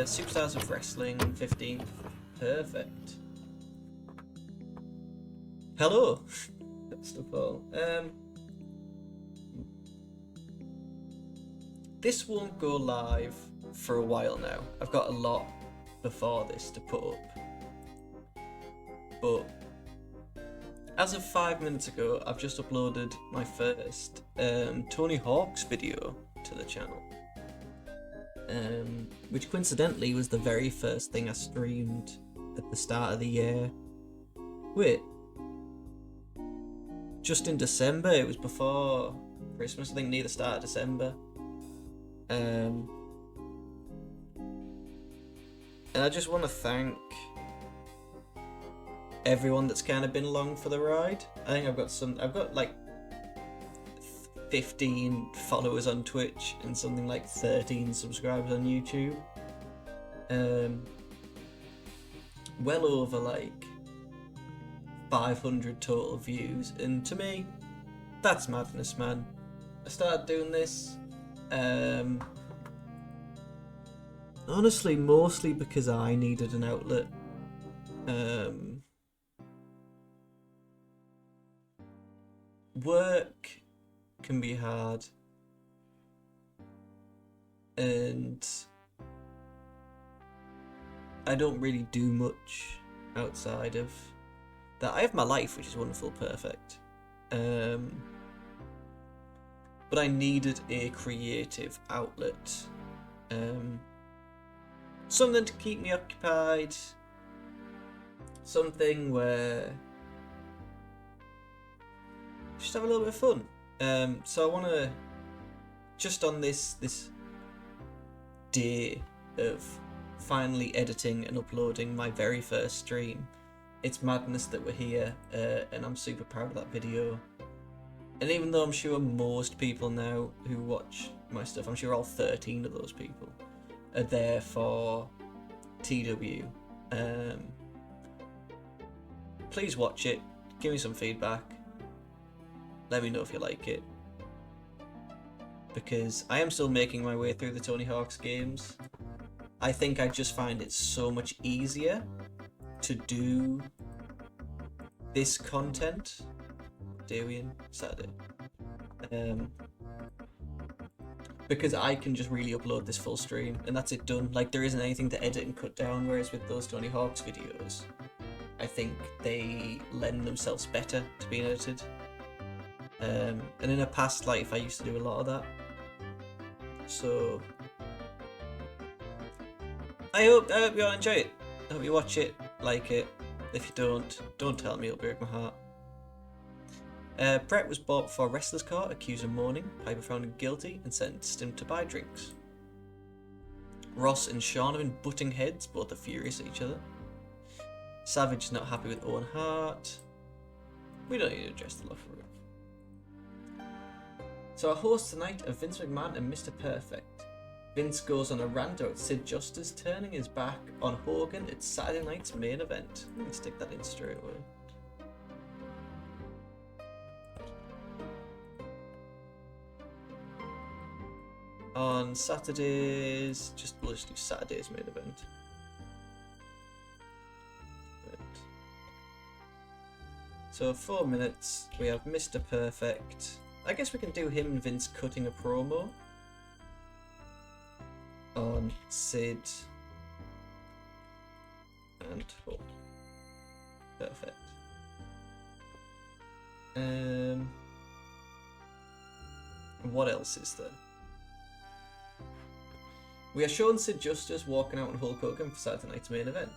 Superstars of Wrestling 15th. Perfect. Hello. First of all, this won't go live for a while now. I've got a lot before this to put up, but as of 5 minutes ago, I've just uploaded my first Tony Hawk's video to the channel, which coincidentally was the very first thing I streamed at the start of the year. Wait, just in December? It was before Christmas, I think, near the start of December. And I just want to thank everyone that's kind of been along for the ride. I think I've got like 15 followers on Twitch and something like 13 subscribers on YouTube. Well over like 500 total views, and to me, that's madness, man. I started doing this, honestly, mostly because I needed an outlet. Work can be hard, and I don't really do much outside of that. I have my life, which is wonderful, perfect, but I needed a creative outlet, something to keep me occupied, something where just have a little bit of fun. So I want to, just on this day of finally editing and uploading my very first stream, it's madness that we're here, and I'm super proud of that video. And even though I'm sure most people now who watch my stuff, I'm sure all 13 of those people are there for TEW, please watch it, give me some feedback, let me know if you like it, because I am still making my way through the Tony Hawk's games. I think I just find it so much easier to do this content Saturday, because I can just really upload this full stream and that's it, done. Like, there isn't anything to edit and cut down, whereas with those Tony Hawk's videos, I think they lend themselves better to being edited. And in a past life I used to do a lot of that, so I hope you all enjoy it. I hope you watch it, like it. If you don't tell me, it'll break my heart. Brett was brought before Wrestler's Court, accused of mourning. Piper found him guilty and sentenced him to buy drinks. Ross and Sean have been butting heads, both are furious at each other. Savage is not happy with Owen Hart. We don't need to address the locker room. So our hosts tonight are Vince McMahon and Mr. Perfect. Vince goes on a rant about Sid Justice turning his back on Hogan at Saturday night's main event. Let me stick that in straight away. On Saturdays, we'll just do Saturday's main event. Right. So 4 minutes, we have Mr. Perfect. I guess we can do him and Vince cutting a promo on Sid and Hook. Perfect. What else is there? We are shown Sid Justice walking out on Hulk Hogan for Saturday night's main event,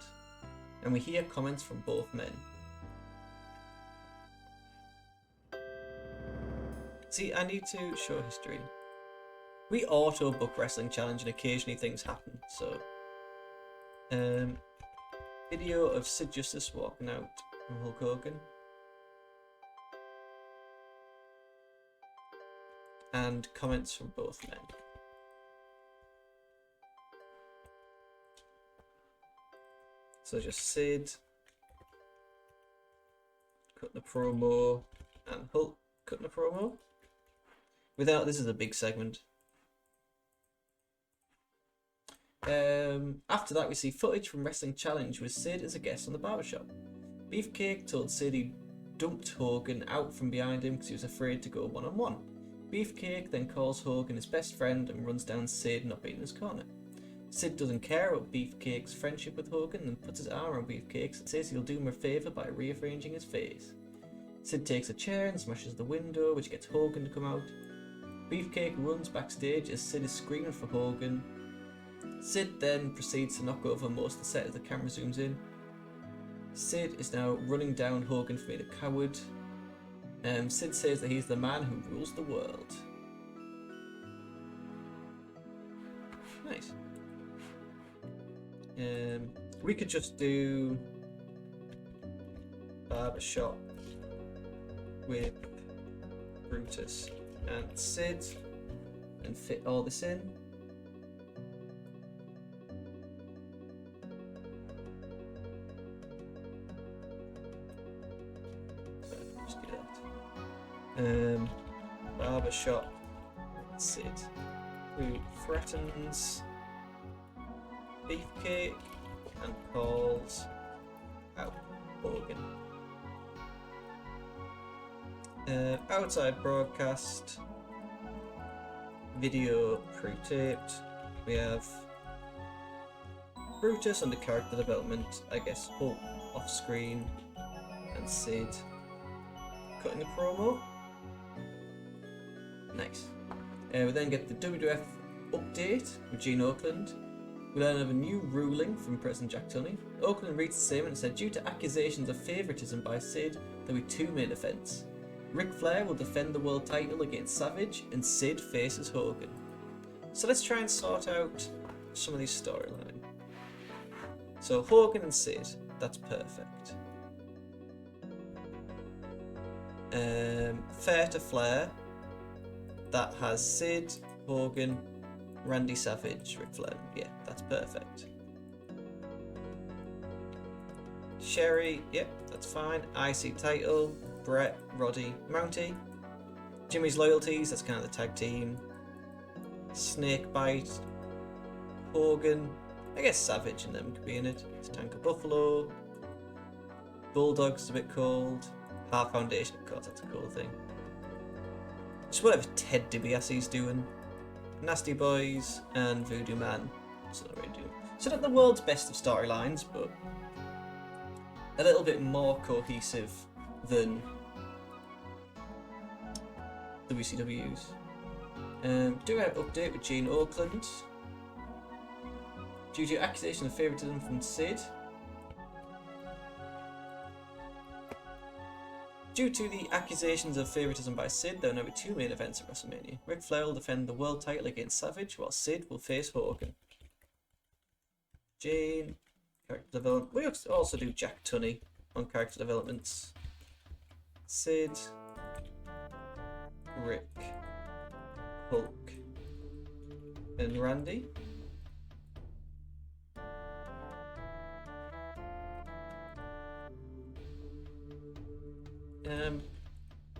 and we hear comments from both men. See, I need to show history. We auto book Wrestling Challenge and occasionally things happen, so video of Sid Justice walking out from Hulk Hogan. And comments from both men. So just Sid cutting a promo and Hulk cutting a promo. Without, this is a big segment. After that, we see footage from Wrestling Challenge with Sid as a guest on the barbershop. Beefcake told Sid he dumped Hogan out from behind him because he was afraid to go one-on-one. Beefcake then calls Hogan his best friend and runs down Sid not being in his corner. Sid doesn't care about Beefcake's friendship with Hogan and puts his arm around Beefcake and says he'll do him a favour by rearranging his face. Sid takes a chair and smashes the window, which gets Hogan to come out. Beefcake runs backstage as Sid is screaming for Hogan. Sid then proceeds to knock over most of the set as the camera zooms in. Sid is now running down Hogan for being a coward. Sid says that he's the man who rules the world. Nice. We could just do barbershop with Brutus and Sid and fit all this in. Just do that. Barbershop Sid, who threatens Beefcake and calls out Hogan. Outside broadcast, video pre-taped. We have Brutus under character development, I guess Hulk off screen, and Sid cutting the promo. Nice. We then get the WWF update with Gene Oakland. We learn of a new ruling from President Jack Tunney. Oakland reads the statement and said, due to accusations of favouritism by Sid, there will be two main events. Ric Flair will defend the world title against Savage, and Sid faces Hogan. So let's try and sort out some of these storylines. So Hogan and Sid, that's perfect. Fair to Flair, that has Sid, Hogan, Randy Savage, Ric Flair. Yeah, that's perfect. Sherry, yep, that's fine. IC title, Brett, Roddy, Mountie. Jimmy's loyalties, that's kind of the tag team. Snakebite, Hogan, I guess Savage and them could be in it. Tatanka Buffalo. Bulldog's a bit cold. Half Foundation, of course, that's a cool thing. Just whatever Ted DiBiase's doing. Nasty Boys and Voodoo Man. That's not really doing. So not the world's best of storylines, but a little bit more cohesive than WCW's. Do I update with Gene Oakland? Due to accusation of favouritism from Sid. Due to the accusations of favouritism by Sid, there will now be two main events at WrestleMania. Ric Flair will defend the world title against Savage, while Sid will face Hogan. Jane, character development. We also do Jack Tunney on character developments. Sid, Rick, Hulk, and Randy.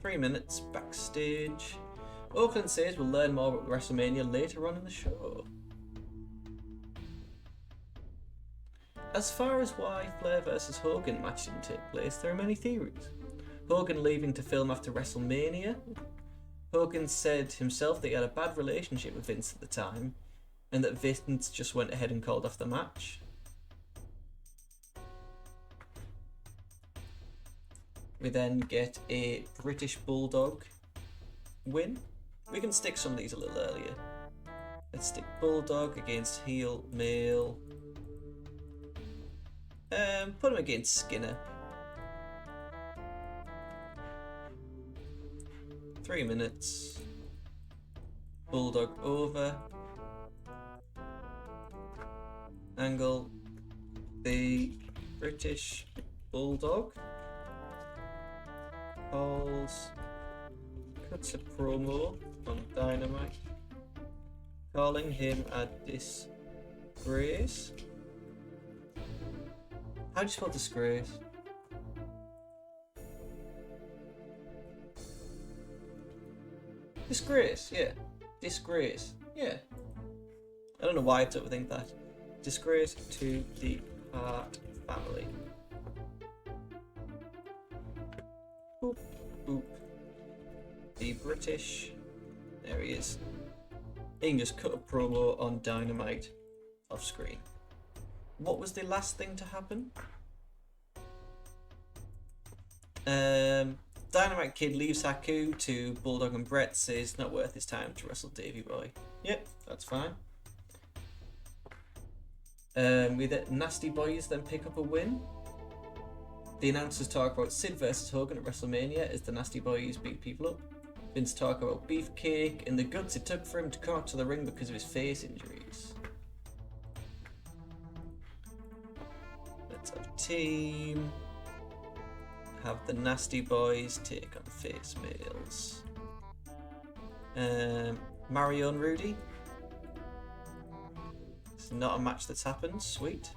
3 minutes backstage. Oakland says we'll learn more about WrestleMania later on in the show. As far as why Flair vs Hogan match didn't take place, there are many theories. Hogan leaving to film after WrestleMania. Hogan said himself that he had a bad relationship with Vince at the time, and that Vince just went ahead and called off the match. We then get a British Bulldog win. We can stick some of these a little earlier. Let's stick Bulldog against heel male. Put him against Skinner. 3 minutes. Bulldog over. Angle. The British Bulldog calls, cuts a promo on Dynamite, calling him a disgrace. How do you spell disgrace? Disgrace, yeah. Disgrace, yeah. I don't know why I don't think that. Disgrace to the Hart family. Boop, boop. The British. There he is. He can just cut a promo on Dynamite off screen. What was the last thing to happen? Dynamite Kid leaves Haku to Bulldog and Brett, says it's not worth his time to wrestle Davey Boy. Yep, that's fine. We the Nasty Boys then pick up a win. The announcers talk about Sid versus Hogan at WrestleMania as the Nasty Boys beat people up. Vince talk about Beefcake and the guts it took for him to come out to the ring because of his face injuries. Let's have team. Have the Nasty Boys take on face males. Mario and Rudy. It's not a match that's happened. Sweet.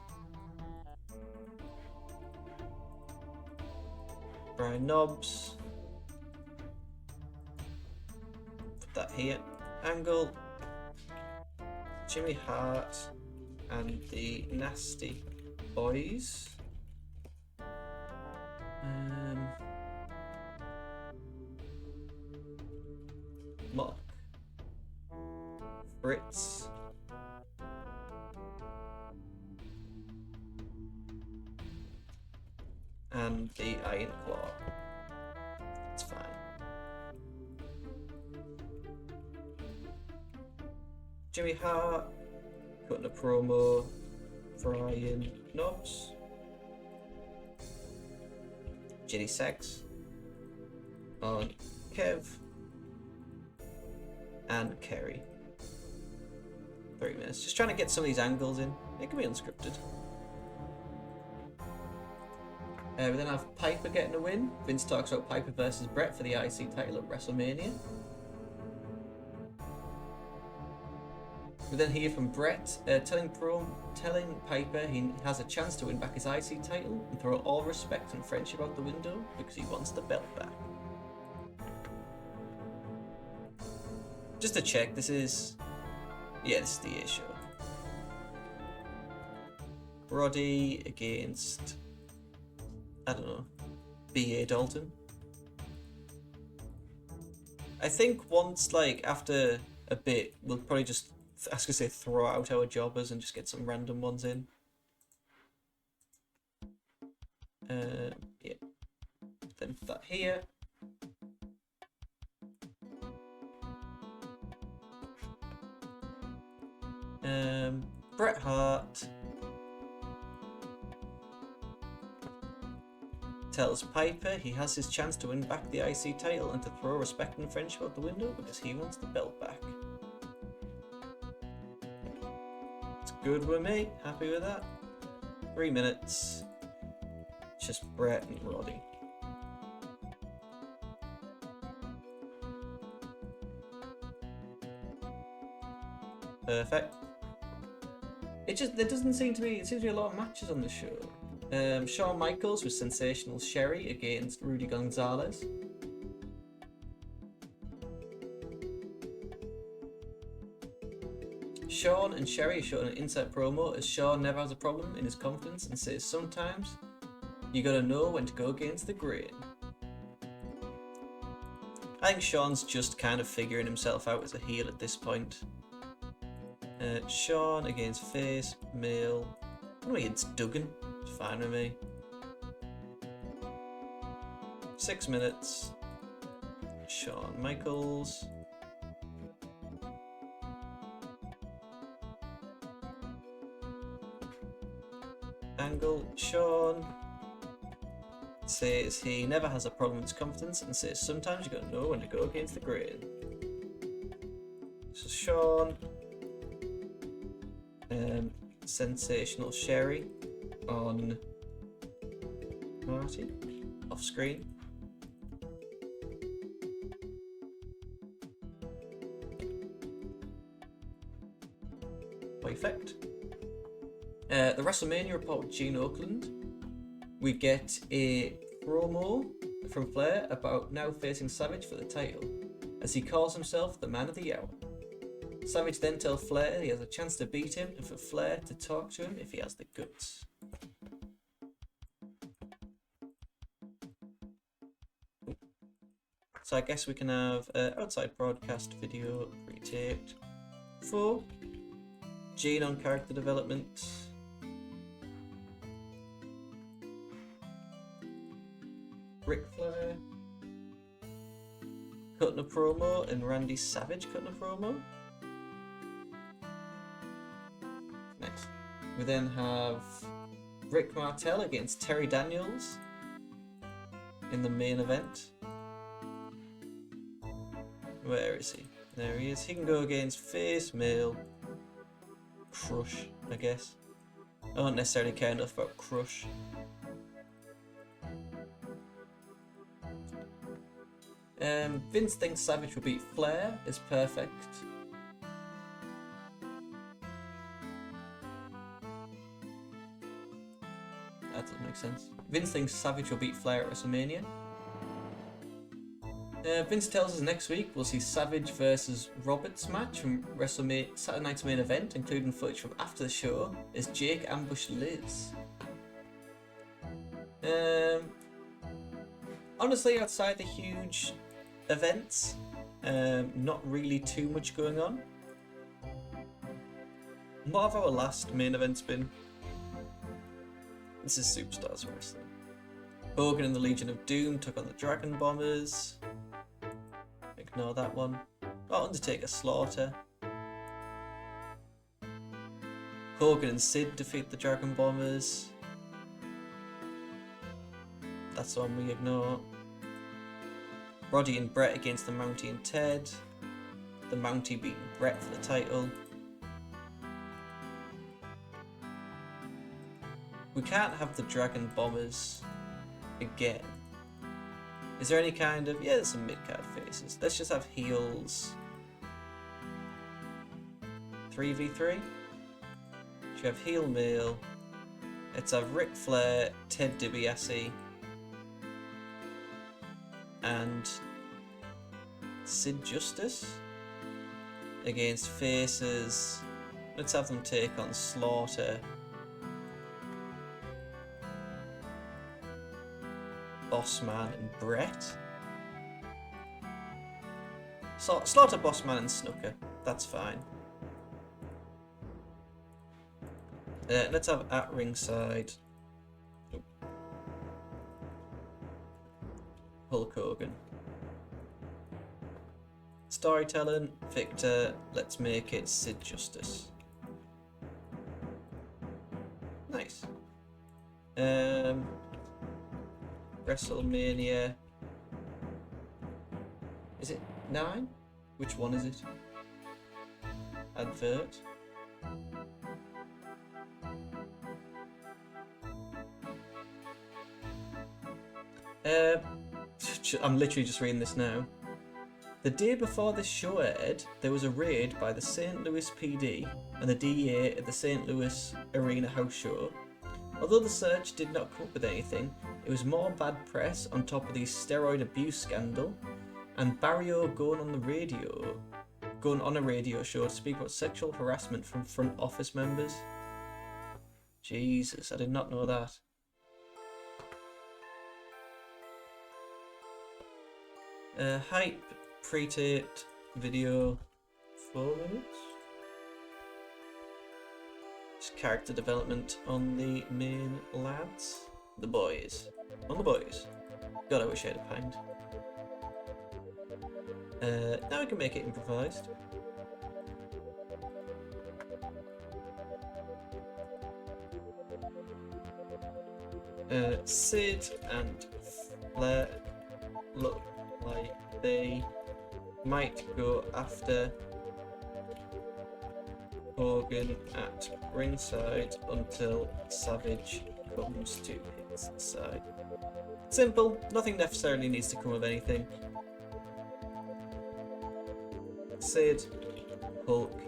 Brian Knobbs. Put that here. Angle. Jimmy Hart and the Nasty Boys. Mock. Fritz. And the Iron Claw. It's fine. Jimmy Hart cutting a promo for Iron Knobs. Jenny Sachs on Kev and Kerry. 3 minutes. Just trying to get some of these angles in. It can be unscripted. We then have Piper getting a win. Vince talks about Piper versus Brett for the IC title at WrestleMania. We then hear from Brett telling Piper he has a chance to win back his IC title and throw all respect and friendship out the window because he wants the belt back. Just to check, this is the A show. Roddy against, I don't know, B.A. Dalton. I think once, like, after a bit, we'll probably just, I was gonna say, throw out our jobbers and just get some random ones in. Yeah. Then put that here. Bret Hart tells Piper he has his chance to win back the IC title and to throw respect and friendship out the window because he wants the belt back. It's good with me, happy with that. 3 minutes. Just Bret and Roddy. Perfect. There doesn't seem to be, it seems to be a lot of matches on the show. Shawn Michaels with Sensational Sherry against Rudy Gonzalez. Shawn and Sherry are showing an insert promo as Shawn never has a problem in his confidence and says sometimes you gotta know when to go against the grain. I think Shawn's just kind of figuring himself out as a heel at this point. Shawn against face, male. I'm against Duggan. It's fine with me. 6 minutes. Shawn Michaels. Angle. Shawn says he never has a problem with his confidence and says sometimes you gotta know when to go against the grain. So Shawn. Sensational Sherry on Marty off screen. Perfect. The WrestleMania report with Gene Oakland. We get a promo from Flair about now facing Savage for the title, as he calls himself the man of the hour. Savage then tells Flair he has a chance to beat him and for Flair to talk to him if he has the guts. So I guess we can have outside broadcast video pre-taped for Gene on character development. Ric Flair cutting a promo and Randy Savage cutting a promo. Nice. We then have Rick Martel against Terry Daniels in the main event. Where is he? There he is. He can go against face, male, Crush, I guess. I don't necessarily care enough about Crush. Vince thinks Savage will beat Flair is perfect. That doesn't make sense. Vince thinks Savage will beat Flair at WrestleMania. Vince tells us next week we'll see Savage versus Roberts match from WrestleMania Saturday night's main event, including footage from after the show as Jake ambushed Liz. Honestly, outside the huge events, not really too much going on. What have our last main events been? This is Superstars Wrestling. Hogan and the Legion of Doom took on the Dragon Bombers. Ignore that one. Oh, Undertaker Slaughter. Hogan and Sid defeat the Dragon Bombers. That's the one we ignore. Roddy and Brett against the Mountie and Ted. The Mountie beating Brett for the title. We can't have the Dragon Bombers again. Is there any kind of... yeah, there's some mid-card faces. Let's just have heels. 3v3? Should have heel male. Let's have Ric Flair, Ted DiBiase, and Sid Justice against faces. Let's have them take on Slaughter, Bossman and Brett. Slaughter, Bossman and Snooker. That's fine. Let's have at ringside Hulk Hogan. Storytelling, Victor, let's make it Sid Justice. Nice. WrestleMania. Is it 9? Which one is it? Advert. I'm literally just reading this now. The day before this show aired, there was a raid by the St. Louis PD and the DEA at the St. Louis Arena house show. Although the search did not come up with anything, it was more bad press on top of the steroid abuse scandal and Barrio going on a radio show to speak about sexual harassment from front office members. Jesus, I did not know that. Hype pre-taped video 4 minutes. Just character development on the main lads. The boys. On the boys. God, I wish I had a pint. Now we can make it improvised. Sid and Flair look like they might go after Hogan at ringside until Savage comes to his side. Simple, nothing necessarily needs to come of anything. Sid, Hulk,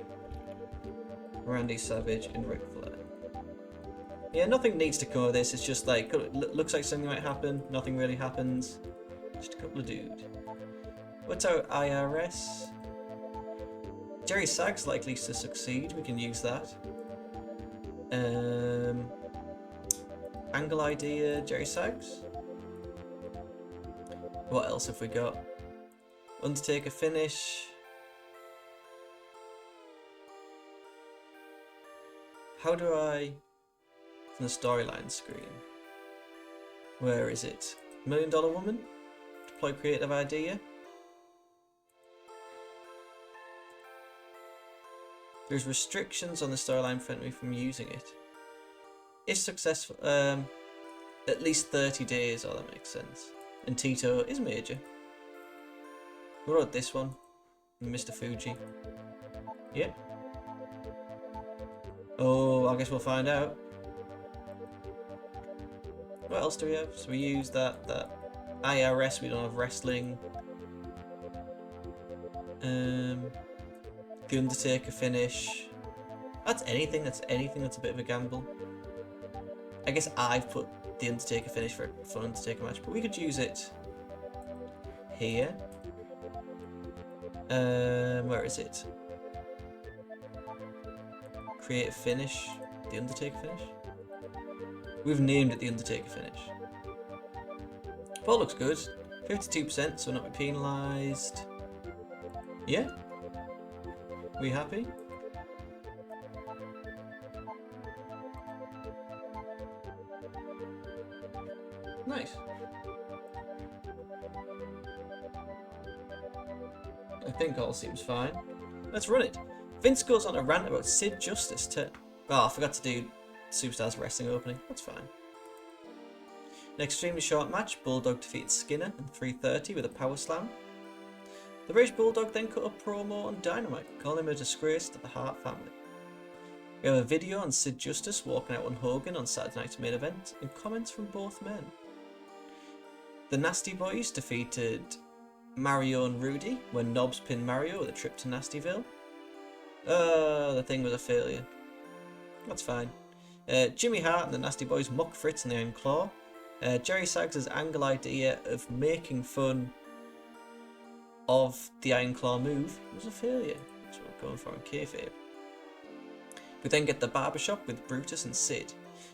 Randy Savage and Ric Flair. Yeah, nothing needs to come of this, it's just like, looks like something might happen, nothing really happens. Just a couple of dudes. What's our IRS? Jerry Sag's likely to succeed. We can use that. Angle idea, Jerry Sags. What else have we got? Undertaker finish. How do I... It's on the storyline screen. Where is it? $1 Million Woman? Deploy creative idea. There's restrictions on the storyline preventing me from using it. If successful, at least 30 days, oh that makes sense. And Tito is major. What about this one? Mr. Fuji. Yep. Oh, I guess we'll find out. What else do we have? So we use that IRS, we don't have wrestling. The Undertaker finish. That's anything that's a bit of a gamble. I guess I've put the Undertaker finish for an Undertaker match, but we could use it here. Where is it? Create a finish. The Undertaker finish? We've named it the Undertaker finish. Ball looks good. 52%, so not be penalised. Yeah. We happy? Nice. I think all seems fine. Let's run it. Vince goes on a rant about Sid Justice to... Oh, I forgot to do Superstars Wrestling opening. That's fine. An extremely short match, Bulldog defeated Skinner in 3:30 with a power slam. The British Bulldog then cut a promo on Dynamite, calling him a disgrace to the Hart family. We have a video on Sid Justice walking out on Hogan on Saturday night's main event, and comments from both men. The Nasty Boys defeated Mario and Rudy when Knobs pinned Mario with a trip to Nastyville. The thing was a failure. That's fine. Jimmy Hart and the Nasty Boys mock Fritz and the Iron Claw. Jerry Sags' angle idea of making fun of the Iron Claw move was a failure. That's what we're going for in kayfabe. We then get the barbershop with Brutus and Sid.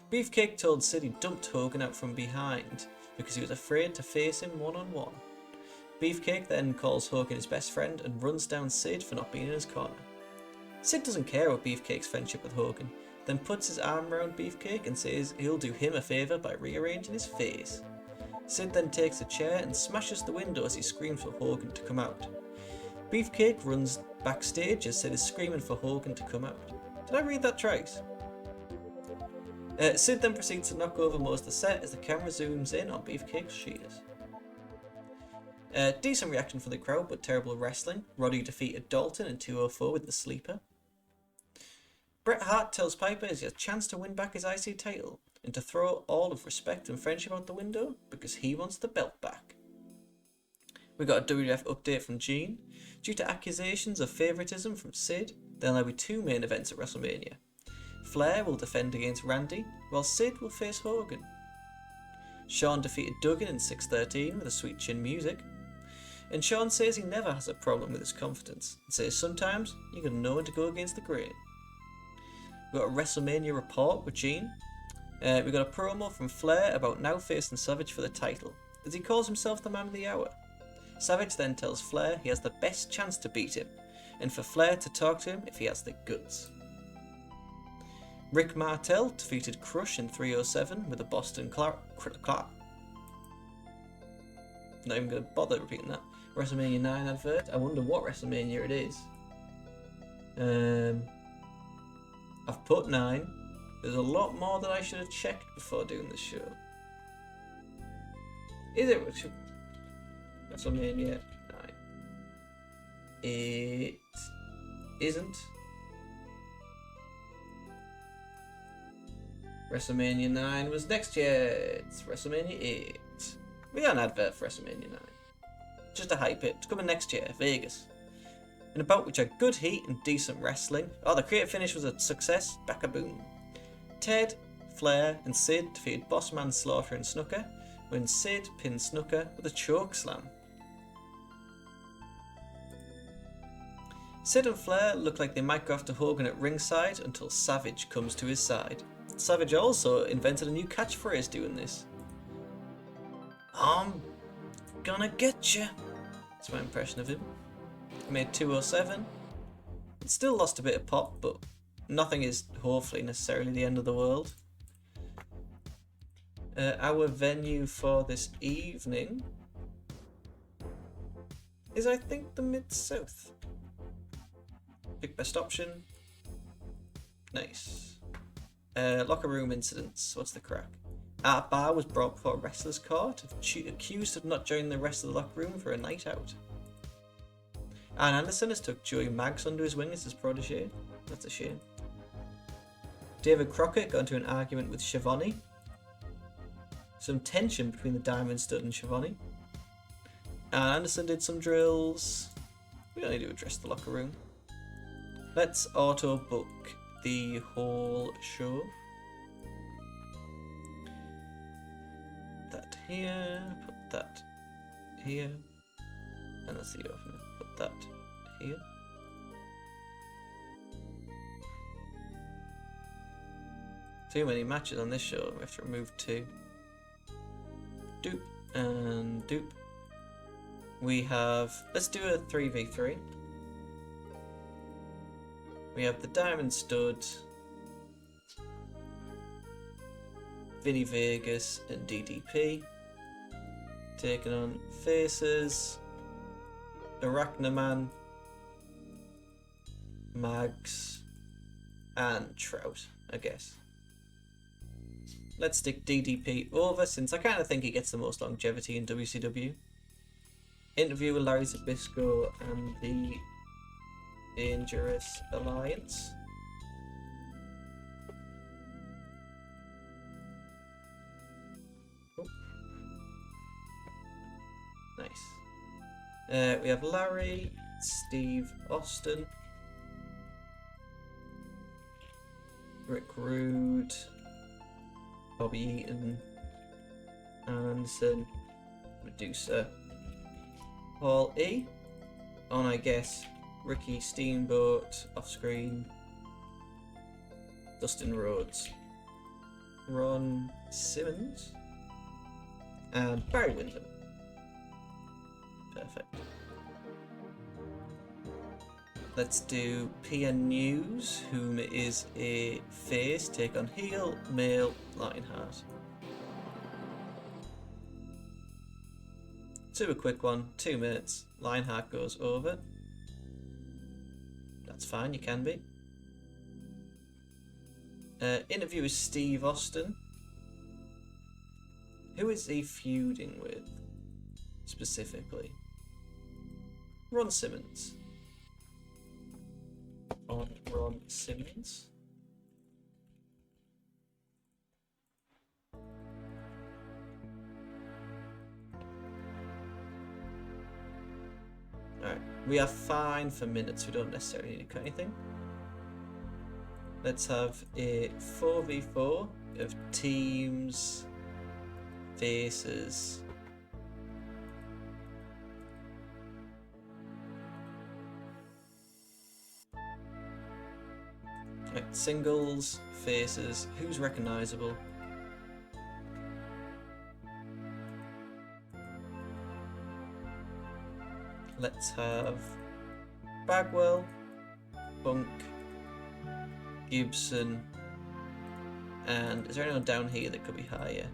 Beefcake told Sid he dumped Hogan out from behind because he was afraid to face him one-on-one. Beefcake then calls Hogan his best friend and runs down Sid for not being in his corner. Sid doesn't care about Beefcake's friendship with Hogan, then puts his arm around Beefcake and says he'll do him a favour by rearranging his face. Sid then takes a chair and smashes the window as he screams for Hogan to come out. Beefcake runs backstage as Sid is screaming for Hogan to come out. Did I read that twice? Sid then proceeds to knock over most of the set as the camera zooms in on Beefcake's shears. Decent reaction from the crowd, but terrible wrestling. Roddy defeated Dalton in 2:04 with the sleeper. Bret Hart tells Piper he has a chance to win back his IC title and to throw all of respect and friendship out the window because he wants the belt back. We got a WWF update from Gene. Due to accusations of favouritism from Sid, there'll now be 2 main events at WrestleMania. Flair will defend against Randy, while Sid will face Hogan. Shawn defeated Duggan in 6:13 with a sweet chin music. And Shawn says he never has a problem with his confidence, and says sometimes you gotta know when to go against the grain. We got a WrestleMania report with Gene. We got a promo from Flair about now facing Savage for the title, as he calls himself the man of the hour. Savage then tells Flair he has the best chance to beat him, and for Flair to talk to him if he has the guts. Rick Martel defeated Crush in 3:07 with a Boston Clark. Not even going to bother repeating that. WrestleMania 9 advert. I wonder what WrestleMania it is. I've put 9. There's a lot more that I should have checked before doing this show. Is it WrestleMania 9? It isn't. WrestleMania 9 was next year. It's WrestleMania 8. We got an advert for WrestleMania 9. Just to hype it. It's coming next year, Vegas. In a bout which had good heat and decent wrestling. Oh, the creative finish was a success. Back-a-boom. Ted, Flair, and Sid defeated Bossman, Slaughter, and Snooker, when Sid pinned Snooker with a choke slam. Sid and Flair look like they might go after Hogan at ringside until Savage comes to his side. Savage also invented a new catchphrase doing this. I'm gonna get you. That's my impression of him. He made 207. It still lost a bit of pop, but nothing is hopefully necessarily the end of the world. Our venue for this evening is, I think, the Mid-South. Pick best option. Nice. Locker room incidents. What's the crack? Art Bar was brought before a wrestler's court, accused of not joining the rest of the locker room for a night out. Arn Anderson has took Joey Maggs under his wing as his protege. That's a shame. David Crockett got into an argument with Schiavone. Some tension between the Diamond Stud and Schiavone. Arn Anderson did some drills. We don't need to address the locker room. Let's auto book the whole show. That here, put that here, and let's see if I can put that here. Too many matches on this show, we have to remove 2. Doop and doop. We have, let's do a 3v3. We have the Diamond Stud, Vinny Vegas and DDP, taking on Faces, Arachnaman, Mags, and Trout, I guess. Let's stick DDP over, since I kind of think he gets the most longevity in WCW. Interview with Larry Zbyszko and the Dangerous Alliance. Oh. Nice. We have Larry, Steve Austin, Rick Rude, Bobby Eaton, Anderson, Medusa, Paul E. On, I guess, Ricky Steamboat, off screen, Dustin Rhodes, Ron Simmons, and Barry Windham. Perfect. Let's do PN News, whom is a face, take on heel, male, Lionheart. Super quick one, 2 minutes. Lionheart goes over. That's fine, you can be. Interview with Steve Austin. Who is he feuding with, specifically? Ron Simmons. On Ron Simmons. Alright, we are fine for minutes, we don't necessarily need to cut anything. Let's have a 4v4 of teams, faces. Right, singles, faces, who's recognisable? Let's have Bagwell, Punk, Gibson, and is there anyone down here that could be higher?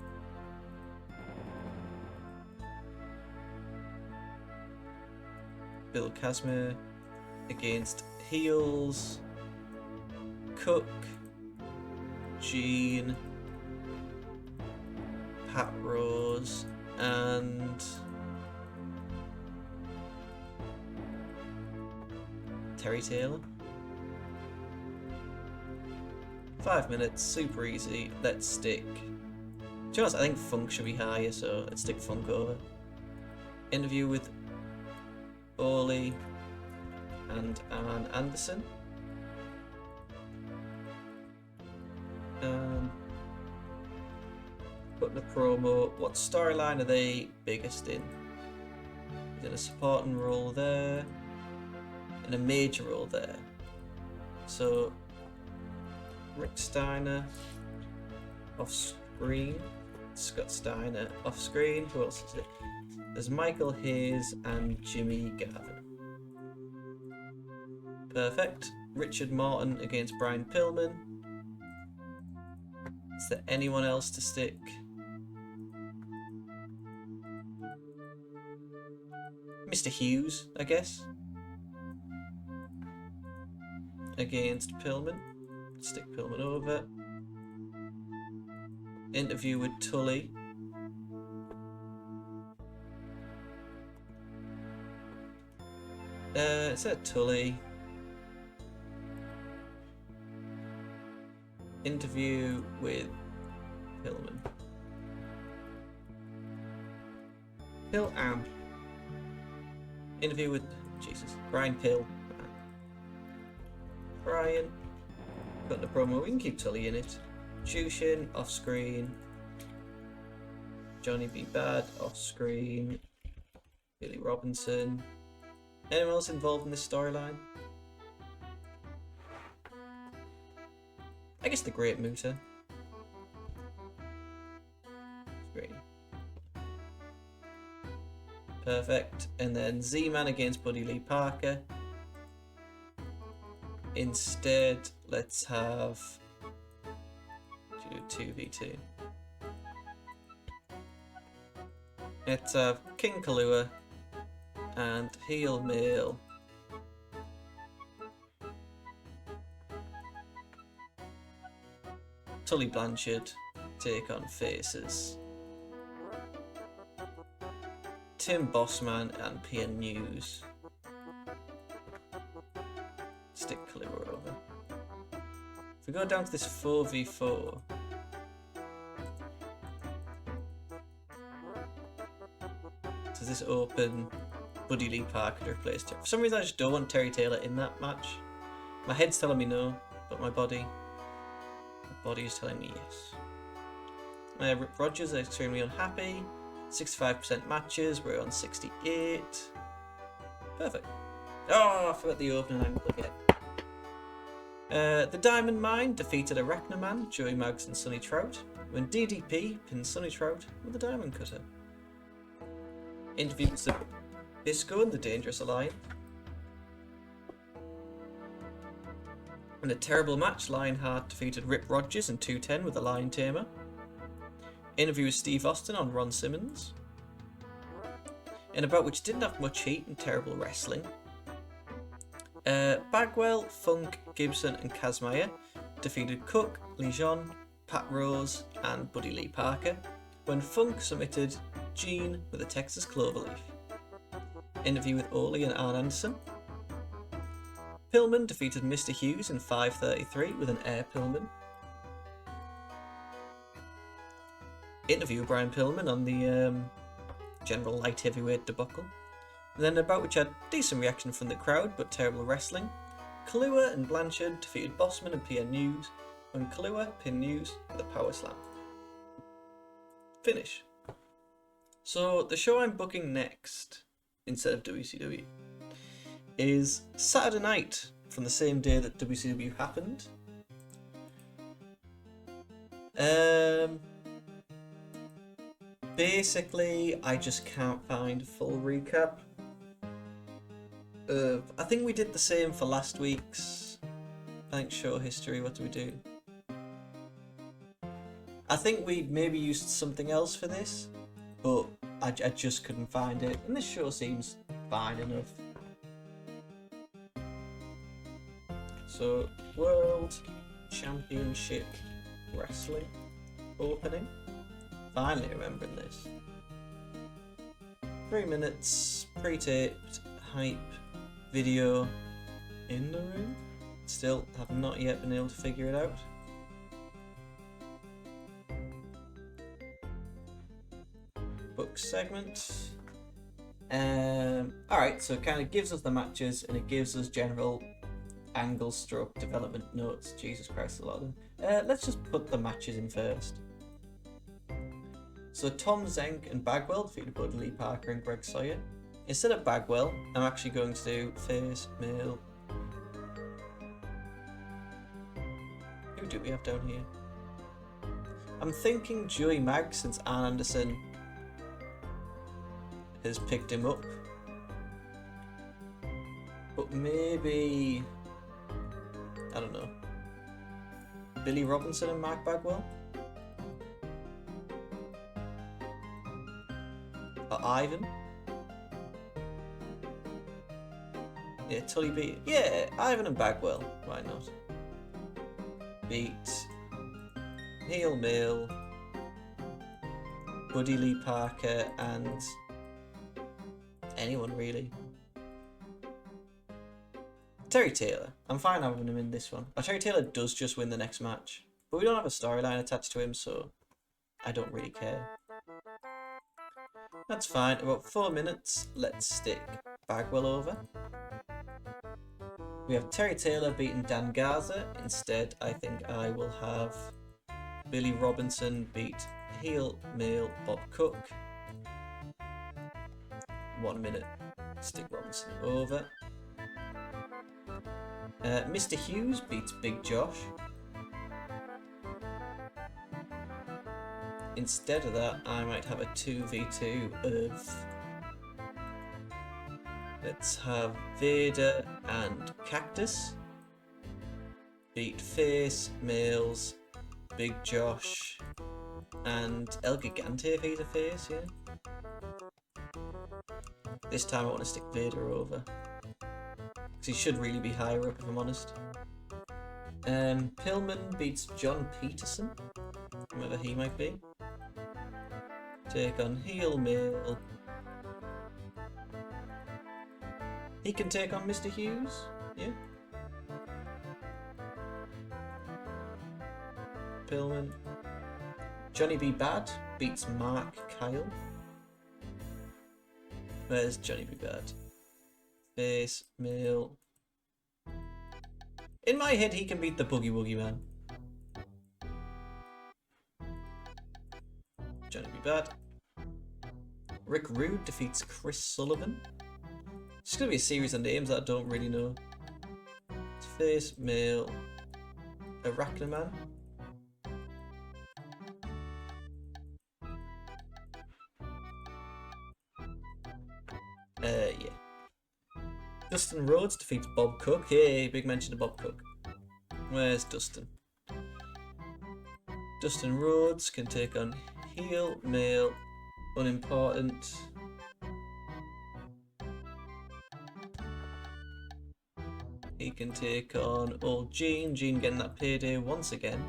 Bill Casimir against heels, Cook, Gene, Pat Rose, and Terry Taylor. 5 minutes, super easy. Let's stick. To be honest, I think Funk should be higher, so let's stick Funk over. Interview with Orley and Arn Anderson. Putting a promo. What storyline are they biggest in? Is it a supporting role there? and a major role there. So Rick Steiner off screen, Scott Steiner off screen. Who else is it? There's Michael Hayes and Jimmy Garvin. Perfect. Richard Martin against Brian Pillman. Is there anyone else to stick? Mr. Hughes, I guess. Against Pillman. Stick Pillman over. Interview with Tully. Is that Tully? Interview with Pillman. Pill and interview with Brian Pill. Brian. Got the promo. We can keep Tully in it. Jushin off screen. Johnny B. Bad off screen. Billy Robinson. Anyone else involved in this storyline? I guess the Great Muta. Screen. Perfect. And then Z-Man against Buddy Lee Parker. Instead, let's have 2v2. Let's have King Kalua and heel male Tully Blanchard take on faces Tim Bossman and PN News. Stick Kalua over. If we go down to this 4v4, does this open Buddy Lee Parker to replace Terry? For some reason I just don't want Terry Taylor in that match. My head's telling me no, but my body is telling me yes. Rip Rogers are extremely unhappy. 65% matches, we're on 68. Perfect. Oh, I forgot the opening angle again. The Diamond Mine defeated Arachnaman, Joey Maggs and Sonny Trout, when DDP pinned Sonny Trout with a Diamond Cutter. Interview with Bisco and the Dangerous Alliance. In a terrible match, Lionheart defeated Rip Rogers in 210 with a Lion Tamer. Interview with Steve Austin on Ron Simmons. In a bout which didn't have much heat and terrible wrestling. Bagwell, Funk, Gibson and Kazmaier defeated Cook, Lejeune, Pat Rose and Buddy Lee Parker when Funk submitted Gene with a Texas Cloverleaf. Interview with Ole and Arn Anderson. Pillman defeated Mr. Hughes in 5:33 with an Air Pillman. Interview with Brian Pillman on the general light heavyweight debacle. And then a bout which had decent reaction from the crowd but terrible wrestling. Kalua and Blanchard defeated Bossman and PN News when Kalua pinned News with a power slam. Finish. So the show I'm booking next, instead of WCW, is Saturday night from the same day that WCW happened. Basically, I just can't find a full recap. I think we did the same for last week's, show history. What do we do? I think we maybe used something else for this, but I just couldn't find it, and this show seems fine enough. So, World Championship Wrestling opening. Finally remembering this. 3 minutes, pre-taped, hype, video in the room. Still have not yet been able to figure it out. Book segment. Alright, so it kind of gives us the matches and it gives us general angle stroke development notes. Jesus Christ, a lot of them. Let's just put the matches in first. So Tom Zenk and Bagwell defeated Buddy Lee Parker and Greg Sawyer. Instead of Bagwell, I'm actually going to do face, male, do we have down here? I'm thinking Joey Mag, since Arn Anderson has picked him up. But maybe, I don't know, Billy Robinson and Mark Bagwell? Or Ivan? Yeah, Tully beat. Yeah, Ivan and Bagwell. Why not? Beat Neil Mill, Buddy Lee Parker, and anyone really. Terry Taylor. I'm fine having him in this one. Terry Taylor does just win the next match, but we don't have a storyline attached to him, so I don't really care. That's fine. About 4 minutes. Let's stick Bagwell over. We have Terry Taylor beating Dan Garza. Instead, I think I will have Billy Robinson beat heel male Bob Cook. 1 minute. Stick Robinson over. Mr. Hughes beats Big Josh. Instead of that, I might have a 2v2 of... Let's have Vader and Cactus beat Face, Males, Big Josh, and El Gigante if he's a face, yeah. This time I want to stick Vader over, because he should really be higher up if I'm honest. Pillman beats John Peterson, whoever he might be. Take on heel male. He can take on Mr. Hughes, yeah. Pillman. Johnny B. Bad beats Mark Kyle. Where's Johnny B. Bad? Face, male. In my head, he can beat the Boogie Woogie Man. Johnny B. Bad. Rick Rude defeats Chris Sullivan. It's going to be a series of names that I don't really know. It's Face, male. Arachnaman. Yeah. Dustin Rhodes defeats Bob Cook. Hey, big mention to Bob Cook. Where's Dustin? Dustin Rhodes can take on heel, male, unimportant. He can take on old Gene. Gene getting that payday once again.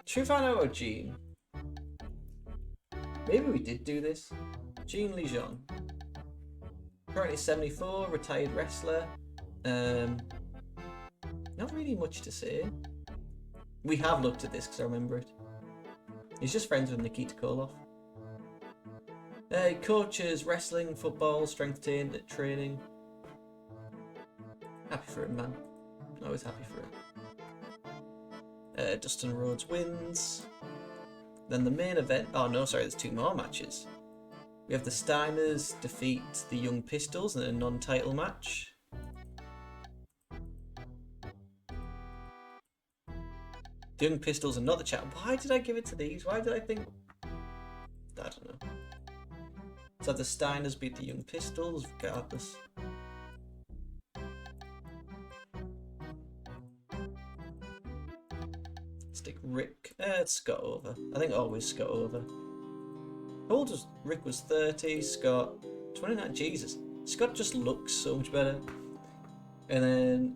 Should we find out about Gene? Maybe we did do this. Gene Lejeune. Currently 74, retired wrestler. Not really much to say. We have looked at this because I remember it. He's just friends with Nikita Koloff. He coaches wrestling, football, strength training. Happy for him, man. Always happy for him. Dustin Rhodes wins. Then the main event. Oh no, sorry, there's 2 more matches. We have the Steiners defeat the Young Pistols in a non-title match. The Young Pistols and not the chat. Why did I give it to these? Why did I think... I don't know. So the Steiners beat the Young Pistols, regardless. Stick Rick. Scott over. I think always Scott over. How old was Rick? Was 30. Scott 29. Jesus. Scott just looks so much better. And then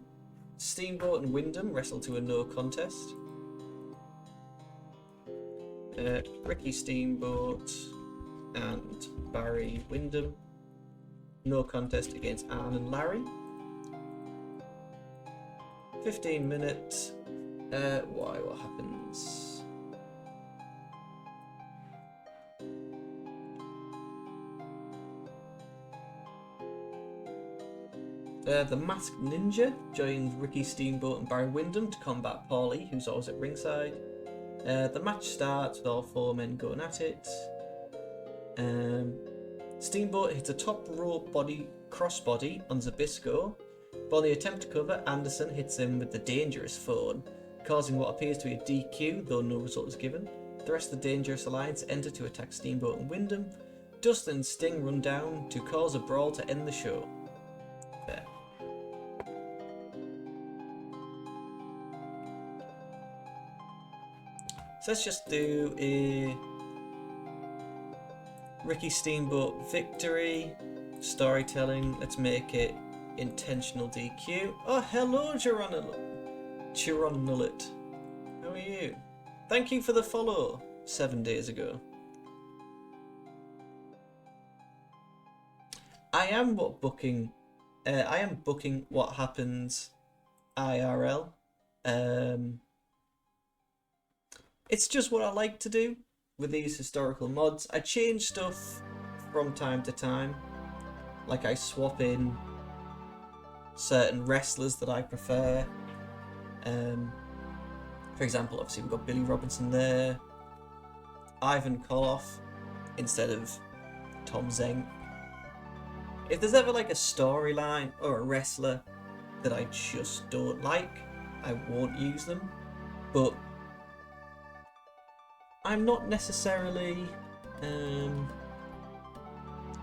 Steamboat and Wyndham wrestle to a no contest. Ricky Steamboat and Barry Wyndham. No contest against Arn and Larry. 15 minutes. Why? What happens? The Masked Ninja joins Ricky Steamboat and Barry Wyndham to combat Paulie, who's always at ringside. The match starts with all 4 men going at it. Steamboat hits a top rope crossbody on Zabisco, But on the attempt to cover, Anderson hits him with the dangerous phone, causing what appears to be a DQ, though no result is given. The rest of the Dangerous Alliance enter to attack Steamboat and Wyndham. Dustin and Sting run down to cause a brawl to end the show. There. So let's just do a Ricky Steamboat victory. Storytelling, let's make it intentional DQ. Oh, hello, Chironullet. How are you? Thank you for the follow 7 days ago. I am booking what happens IRL. It's just what I like to do with these historical mods. I change stuff from time to time. Like I swap in certain wrestlers that I prefer. For example, obviously we've got Billy Robinson there. Ivan Koloff instead of Tom Zeng. If there's ever like a storyline or a wrestler that I just don't like, I won't use them. But I'm not necessarily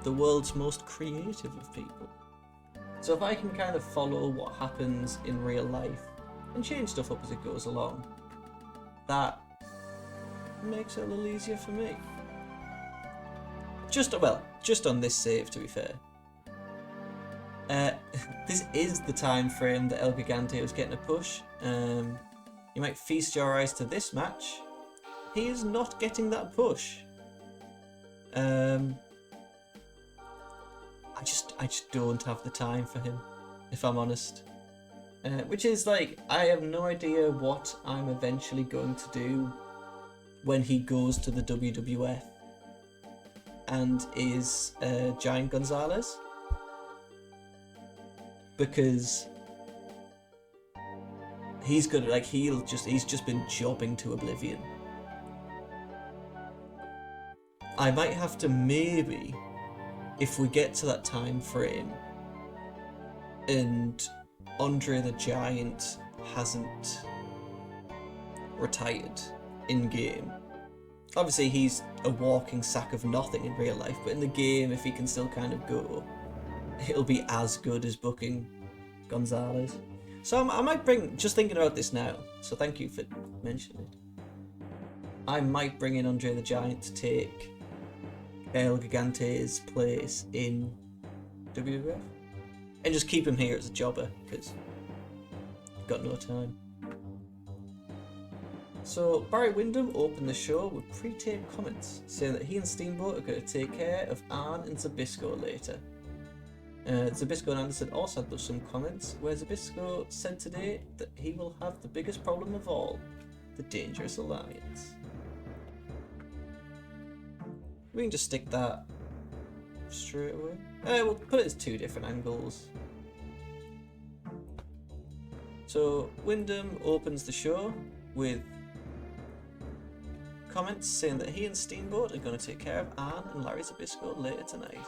the world's most creative of people. So if I can kind of follow what happens in real life and change stuff up as it goes along, that makes it a little easier for me. Just on this save, to be fair. This is the time frame that El Gigante was getting a push. You might feast your eyes to this match. He is not getting that push. I just don't have the time for him, if I'm honest. Which is like, I have no idea what I'm eventually going to do when he goes to the WWF and is Giant Gonzalez. Because he's gonna he's just been jobbing to oblivion. I might have to maybe, if we get to that time frame and Andre the Giant hasn't retired in game. Obviously he's a walking sack of nothing in real life, but in the game, if he can still kind of go, it'll be as good as booking Gonzalez. So I might bring, just thinking about this now, so thank you for mentioning it. I might bring in Andre the Giant to take El Gigante's place in WWF. And just keep him here as a jobber, because I've got no time. So Barry Windham opened the show with pre-taped comments, saying that he and Steamboat are going to take care of Arn and Zbyszko later. Zbyszko and Anderson also had some comments, where Zbyszko said today that he will have the biggest problem of all, the Dangerous Alliance. We can just stick that straight away. We'll put it as two different angles. So Windham opens the show with comments saying that he and Steamboat are going to take care of Arn and Larry Zbyszko later tonight.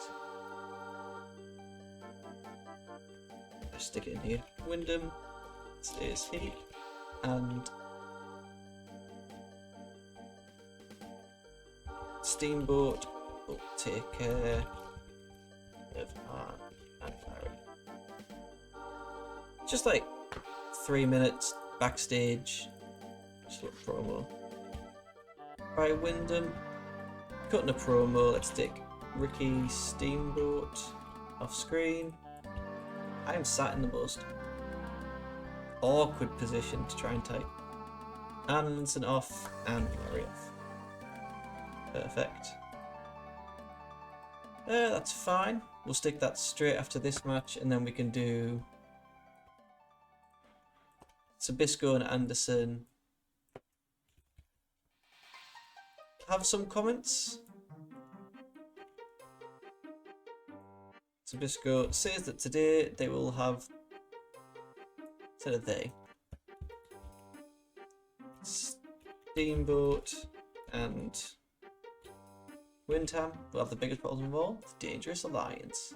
Just stick it in here. Windham stays here, and Steamboat will take care of Arn and Larry. Just like 3 minutes backstage, just a little promo. By Windham, cutting a promo, let's stick Ricky Steamboat off screen. I am sat in the most awkward position to try and type. Anderson off and Larry off. Perfect. That's fine. We'll stick that straight after this match, and then we can do Zbyszko and Anderson. Have some comments. Zbyszko says that today they will have, instead of they, Steamboat and Windham will have the biggest problem of all, the Dangerous Alliance.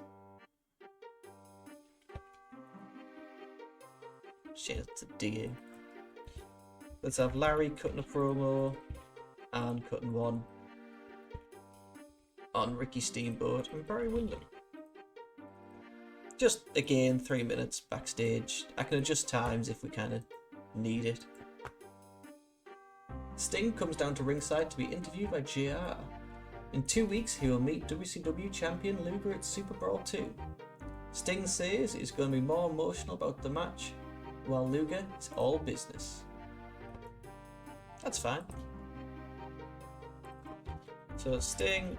Shit, it's a DA. Let's have Larry cutting a promo and cutting one on Ricky Steamboat and Barry Windham. Just, again, 3 minutes backstage. I can adjust times if we kind of need it. Sting comes down to ringside to be interviewed by JR. In 2 weeks, he will meet WCW champion Luger at Super Brawl 2. Sting says he's going to be more emotional about the match, while Luger is all business. That's fine. So Sting,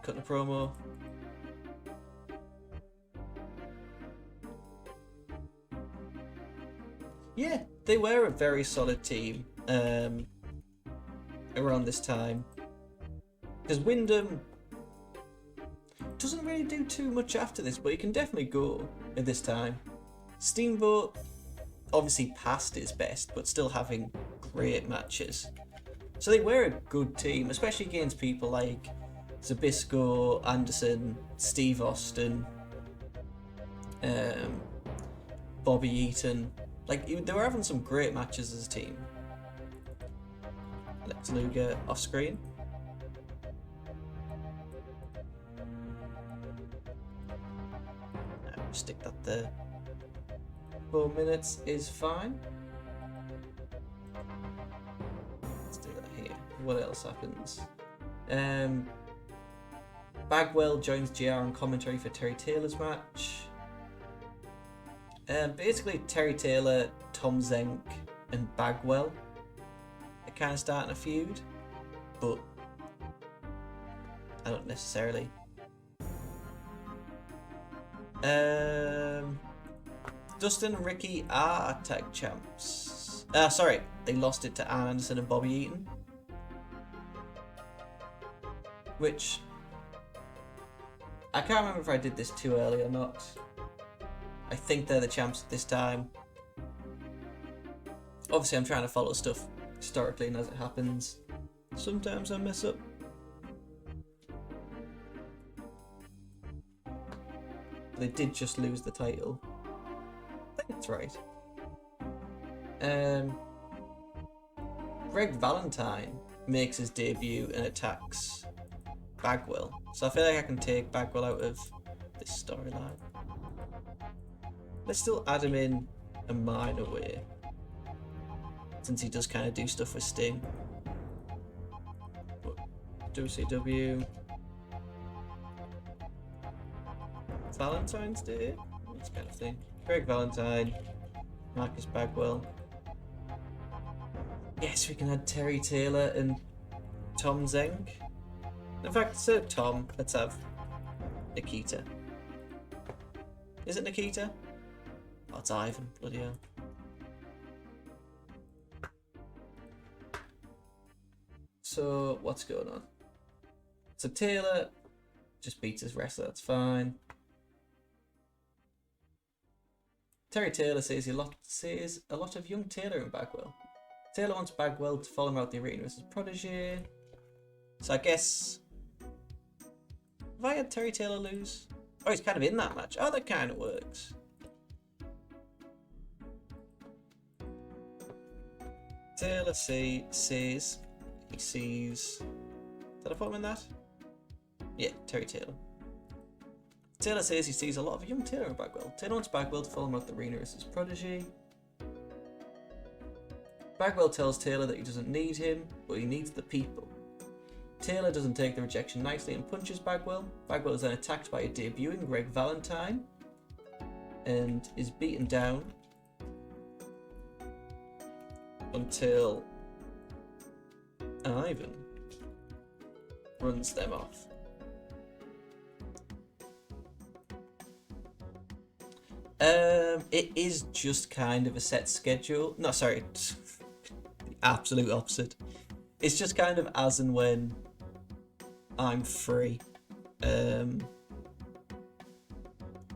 cutting a promo. Yeah, they were a very solid team around this time. Because Wyndham doesn't really do too much after this, but he can definitely go at this time. Steamboat, obviously past his best, but still having great matches. So they were a good team, especially against people like Zbyszko, Anderson, Steve Austin, Bobby Eaton. Like, they were having some great matches as a team. Lex Luger off screen. No, stick that there. 4 minutes is fine. Let's do that here. What else happens? Bagwell joins JR on commentary for Terry Taylor's match. Basically, Terry Taylor, Tom Zenk, and Bagwell are kind of starting a feud, but I don't necessarily. Dustin and Ricky are tag champs. Sorry, they lost it to Arn Anderson and Bobby Eaton, which I can't remember if I did this too early or not. I think they're the champs at this time. Obviously, I'm trying to follow stuff historically and as it happens. Sometimes I mess up. They did just lose the title. I think that's right. Greg Valentine makes his debut and attacks Bagwell. So I feel like I can take Bagwell out of this storyline. Let's still add him in a minor way, since he does kind of do stuff with Sting. But WCW Valentine's Day, this kind of thing. Greg Valentine, Marcus Bagwell. Yes, we can add Terry Taylor and Tom Zenk. In fact, instead of Tom, let's have Nikita. Is it Nikita? Oh, it's Ivan, bloody hell. So, what's going on? So Taylor just beats his wrestler, that's fine. Terry Taylor says a lot of young Taylor in Bagwell. Taylor wants Bagwell to follow him out the arena as his protege. So I guess... Have I had Terry Taylor lose? Oh, he's kind of in that match. Oh, that kind of works. Taylor says he sees... Did I put him in that? Yeah, Terry Taylor. Taylor says he sees a lot of young Taylor in Bagwell. Taylor wants Bagwell to follow him out the arena as his protege. Bagwell tells Taylor that he doesn't need him, but he needs the people. Taylor doesn't take the rejection nicely and punches Bagwell. Bagwell is then attacked by a debuting Greg Valentine and is beaten down until Ivan runs them off. It is just kind of a set schedule. No, sorry, the absolute opposite. It's just kind of as and when I'm free.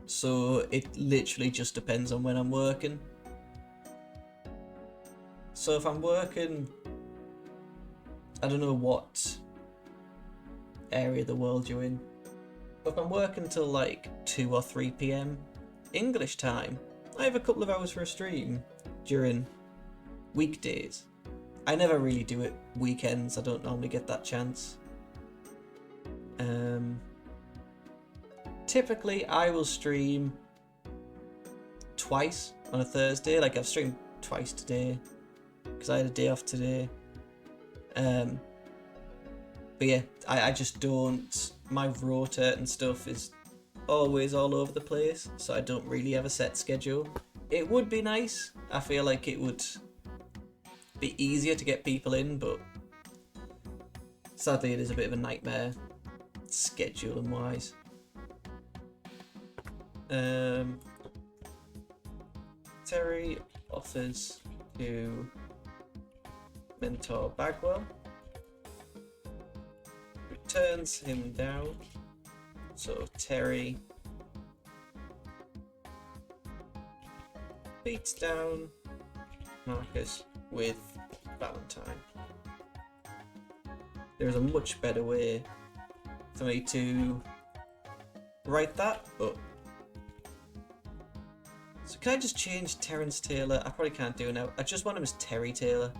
So it literally just depends on when I'm working. So if I'm working, I don't know what area of the world you're in. But if I'm working till like 2 or 3 p.m. English time, I have a couple of hours for a stream during weekdays. I never really do it weekends. I don't normally get that chance. Typically, I will stream twice on a Thursday. Like, I've streamed twice today because I had a day off today. But yeah, I just don't. My rota and stuff is always all over the place, so I don't really have a set schedule. It would be nice. I feel like it would be easier to get people in, but sadly, it is a bit of a nightmare scheduling wise. Terry offers to mentor Bagwell, turns him down. So Terry beats down Marcus with Valentine. There is a much better way for me to write that, but so can I just change Terrence Taylor? I probably can't do it now. I just want him as Terry Taylor.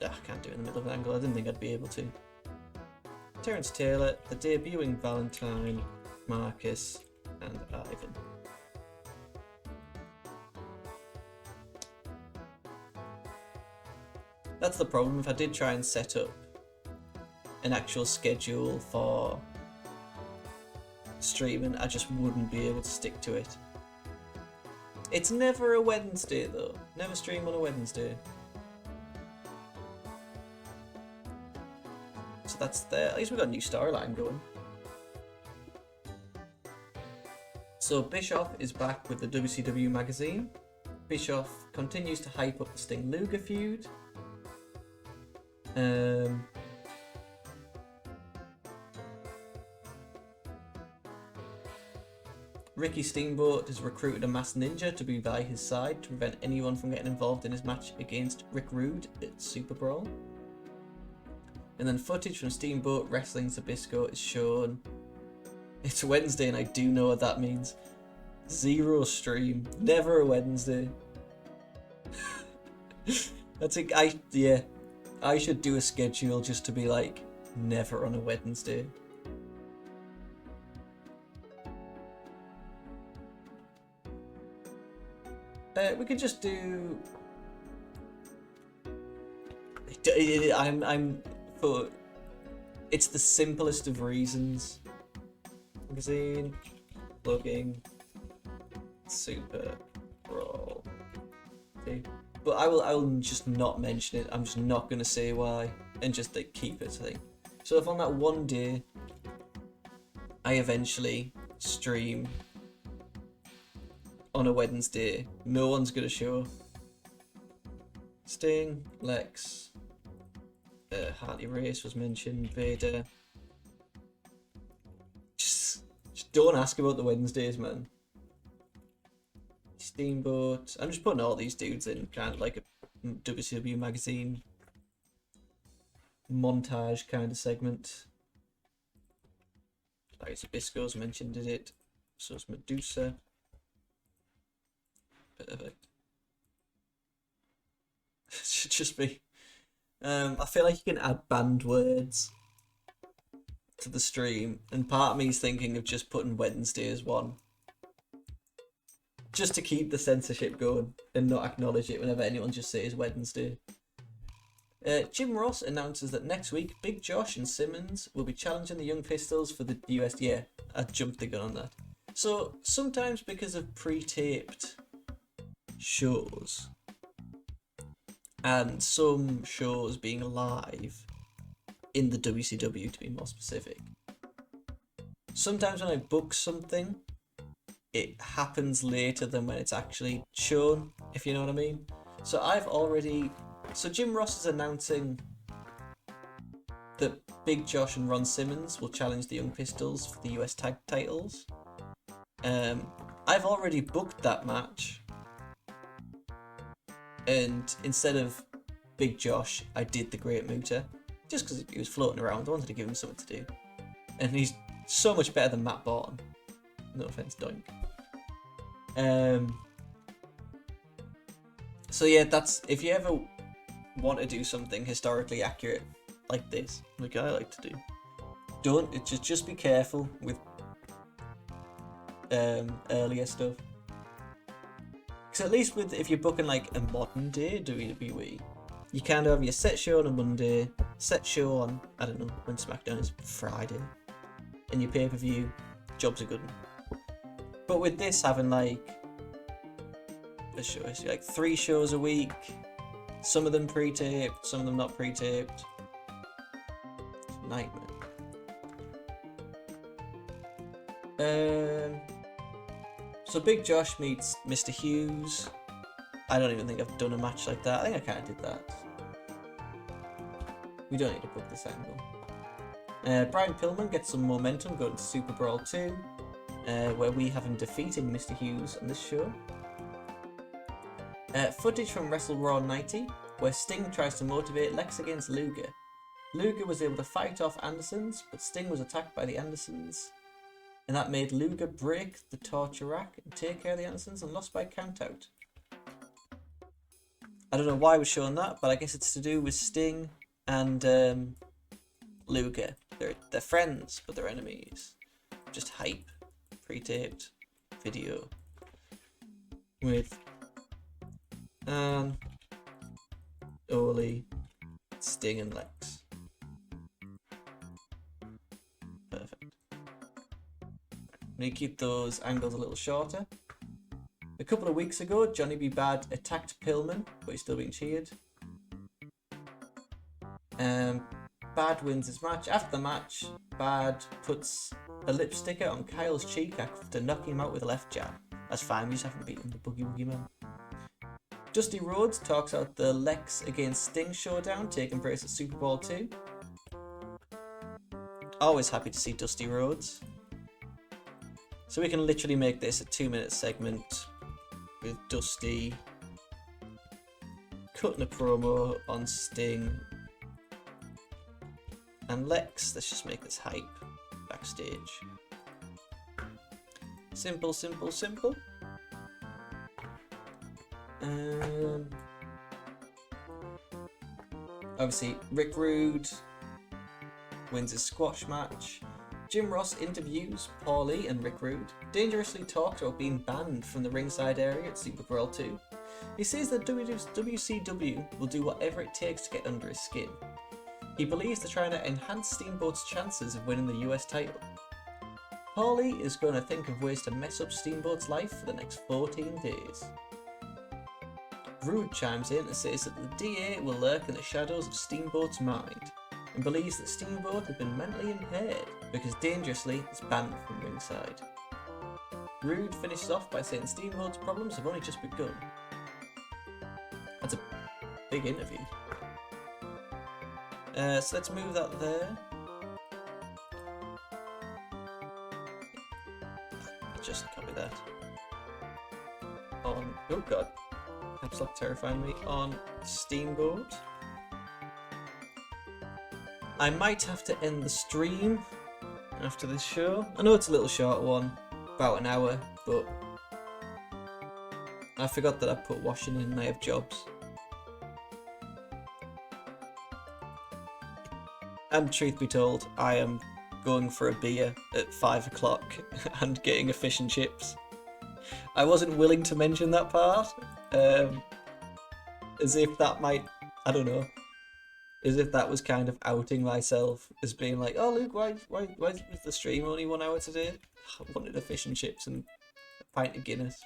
I can't do it in the middle of an angle. I didn't think I'd be able to. Terrence Taylor, the debuting Valentine, Marcus, and Ivan. That's the problem. If I did try and set up an actual schedule for streaming, I just wouldn't be able to stick to it. It's never a Wednesday though. Never stream on a Wednesday. So that's there. At least we've got a new storyline going. So Bischoff is back with the WCW magazine. Bischoff continues to hype up the Sting Luger feud. Ricky Steamboat has recruited a masked ninja to be by his side to prevent anyone from getting involved in his match against Rick Rude at Super Brawl. And then footage from Steamboat wrestling Zbyszko is shown. It's Wednesday and I do know what that means. Zero stream. Never a Wednesday. That's a, I should do a schedule just to be like, never on a Wednesday. We could just do. I'm for. It's the simplest of reasons. Magazine, plugging, Super Brawl. Okay. But I will just not mention it. I'm just not gonna say why, and just like, keep it. I think. So if on that one day, I eventually stream on a Wednesday, no one's gonna show. Sting, Lex, Harley Race was mentioned, Vader. Just don't ask about the Wednesdays, man. Steamboat. I'm just putting all these dudes in kind of like a WCW magazine montage kind of segment. Like Zbyszko's mentioned in it. So's Medusa. Perfect. It should just be. I feel like you can add banned words to the stream, and part of me is thinking of just putting Wednesday as one. Just to keep the censorship going and not acknowledge it whenever anyone just says Wednesday. Jim Ross announces that next week Big Josh and Simmons will be challenging the Young Pistols for the US. Yeah, I jumped the gun on that. So sometimes because of pre-taped shows and some shows being live in the WCW, to be more specific, sometimes when I book something, it happens later than when it's actually shown, if you know what I mean. So Jim Ross is announcing that Big Josh and Ron Simmons will challenge the Young Pistols for the US tag titles. I've already booked that match, and instead of Big Josh, I did the Great Muta, just because he was floating around. I wanted to give him something to do, and he's so much better than Matt Barton. No offense, doink. So yeah, that's if you ever want to do something historically accurate like this, like I like to do, just be careful with earlier stuff. Because at least with if you're booking like a modern day WWE, you kind of have your set show on a Monday, set show on, I don't know, when SmackDown is Friday, and your pay-per-view, jobs are good. But with this having like a show, like 3 shows a week, some of them pre-taped, some of them not pre-taped. It's a nightmare. So Big Josh meets Mr. Hughes. I don't even think I've done a match like that. I think I kind of did that. We don't need to book this angle. Brian Pillman gets some momentum going to Super Brawl 2, where we have him defeating Mr. Hughes on this show. Footage from Wrestle Raw 90, where Sting tries to motivate Lex against Luger. Luger was able to fight off Andersons, but Sting was attacked by the Andersons, and that made Luger break the torture rack and take care of the Andersons and lost by countout. I don't know why we're showing that, but I guess it's to do with Sting and Luger. They're friends, but they're enemies. Just hype, pre-taped video with Oli, Sting and Lex. Perfect. We need to keep those angles a little shorter. A couple of weeks ago, Johnny B. Bad attacked Pillman, but he's still being cheered. Bad wins his match. After the match, Bad puts a lip sticker on Kyle's cheek after knocking him out with a left jab. That's fine, we just haven't beaten the Boogie Woogie Man. Dusty Rhodes talks out the Lex against Sting showdown taking place at Super Bowl 2. Always happy to see Dusty Rhodes. So we can literally make this a 2-minute segment with Dusty cutting a promo on Sting and Lex. Let's just make this hype backstage. Simple, simple, simple. Obviously, Rick Rude wins his squash match. Jim Ross interviews Paulie and Rick Rude. Dangerously talks about being banned from the ringside area at Super Brawl 2. He says that WCW will do whatever it takes to get under his skin. He believes they're trying to enhance Steamboat's chances of winning the US title. Paulie is going to think of ways to mess up Steamboat's life for the next 14 days. Rude chimes in and says that the DA will lurk in the shadows of Steamboat's mind and believes that Steamboat has been mentally impaired because Dangerously is banned from ringside. Rude finishes off by saying Steamboat's problems have only just begun. That's a big interview. So let's move that there. Just copy that. Oh god. Caps Lock terrifying me. On Steamboat. I might have to end the stream after this show. I know it's a little short one, about an hour, but I forgot that I put washing in and I have jobs. And truth be told, I am going for a beer at 5 o'clock and getting a fish and chips. I wasn't willing to mention that part, as if that might, I don't know, as if that was kind of outing myself as being like, oh Luke, why is the stream only 1 hour today? I wanted a fish and chips and a pint of Guinness.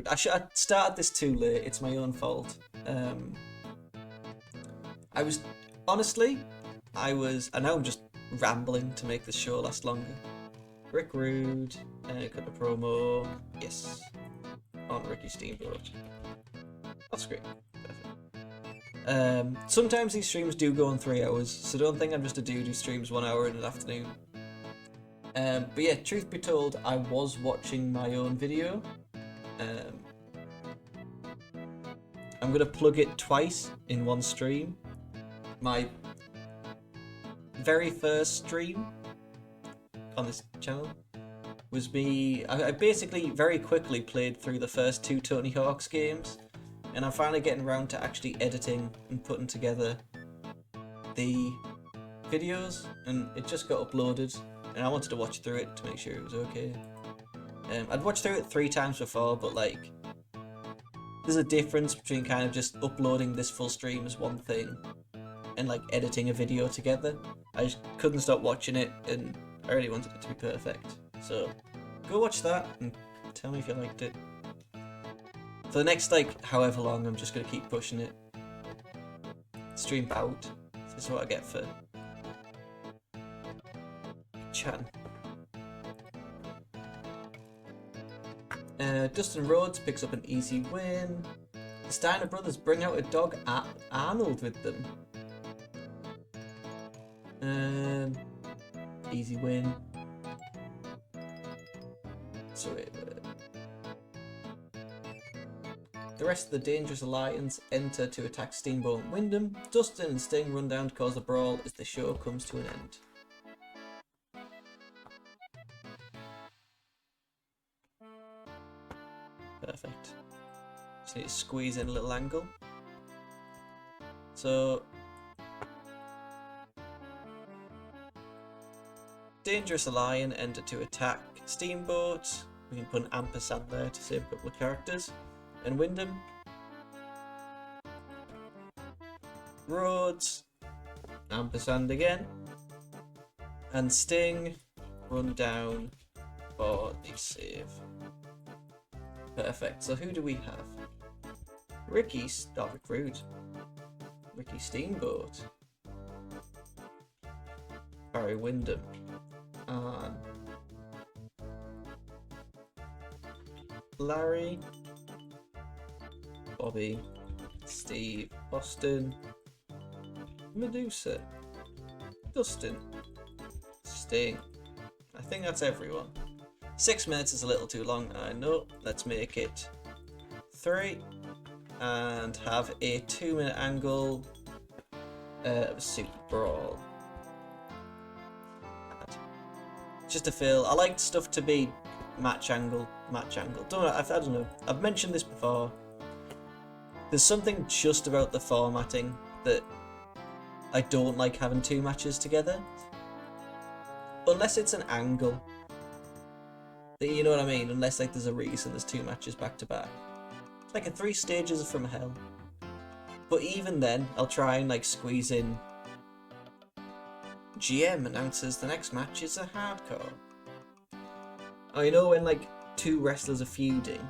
I started this too late, it's my own fault. I know I'm just rambling to make this show last longer. Rick Rude, cut the promo, yes, on Ricky Steamboat. That's great. Perfect. Sometimes these streams do go on 3 hours, so don't think I'm just a dude who streams 1 hour in an afternoon. But yeah, truth be told, I was watching my own video. I'm gonna plug it twice in one stream. My very first stream on this channel was me. I basically very quickly played through the first 2 Tony Hawk's games, and I'm finally getting around to actually editing and putting together the videos, and it just got uploaded, and I wanted to watch through it to make sure it was okay. I'd watched through it 3 times before, but like, there's a difference between kind of just uploading this full stream as one thing and like editing a video together. I just couldn't stop watching it, and I really wanted it to be perfect. So go watch that and tell me if you liked it. For the next like however long, I'm just gonna keep pushing it. Stream out. This is what I get for chatting. Dustin Rhodes picks up an easy win. The Steiner brothers bring out a dog Arnold with them. Easy win. So the rest of the Dangerous Alliance enter to attack Steamboat and Wyndham. Dustin and Sting run down to cause a brawl as the show comes to an end. Perfect. Just need to squeeze in a little angle. So Dangerous Alliance enter to attack Steamboat. We can put an ampersand there to save a couple of characters. And Wyndham. Rhodes. Ampersand again. And Sting run down for the save. Perfect. So who do we have? Ricky Steamboat. Barry Wyndham. And Larry. Bobby. Steve. Austin. Medusa. Dustin. Sting. I think that's everyone. 6 minutes is a little too long, I know. Let's make it 3 and have a 2-minute angle of a super brawl. Just to feel, I like stuff to be match angle. I don't know. I've mentioned this before. There's something just about the formatting that I don't like having 2 matches together, unless it's an angle. You know what I mean? Unless like there's a reason there's 2 matches back to back. It's like a 3 stages from hell. But even then, I'll try and like squeeze in. GM announces the next match is a hardcore. Oh, you know when like 2 wrestlers are feuding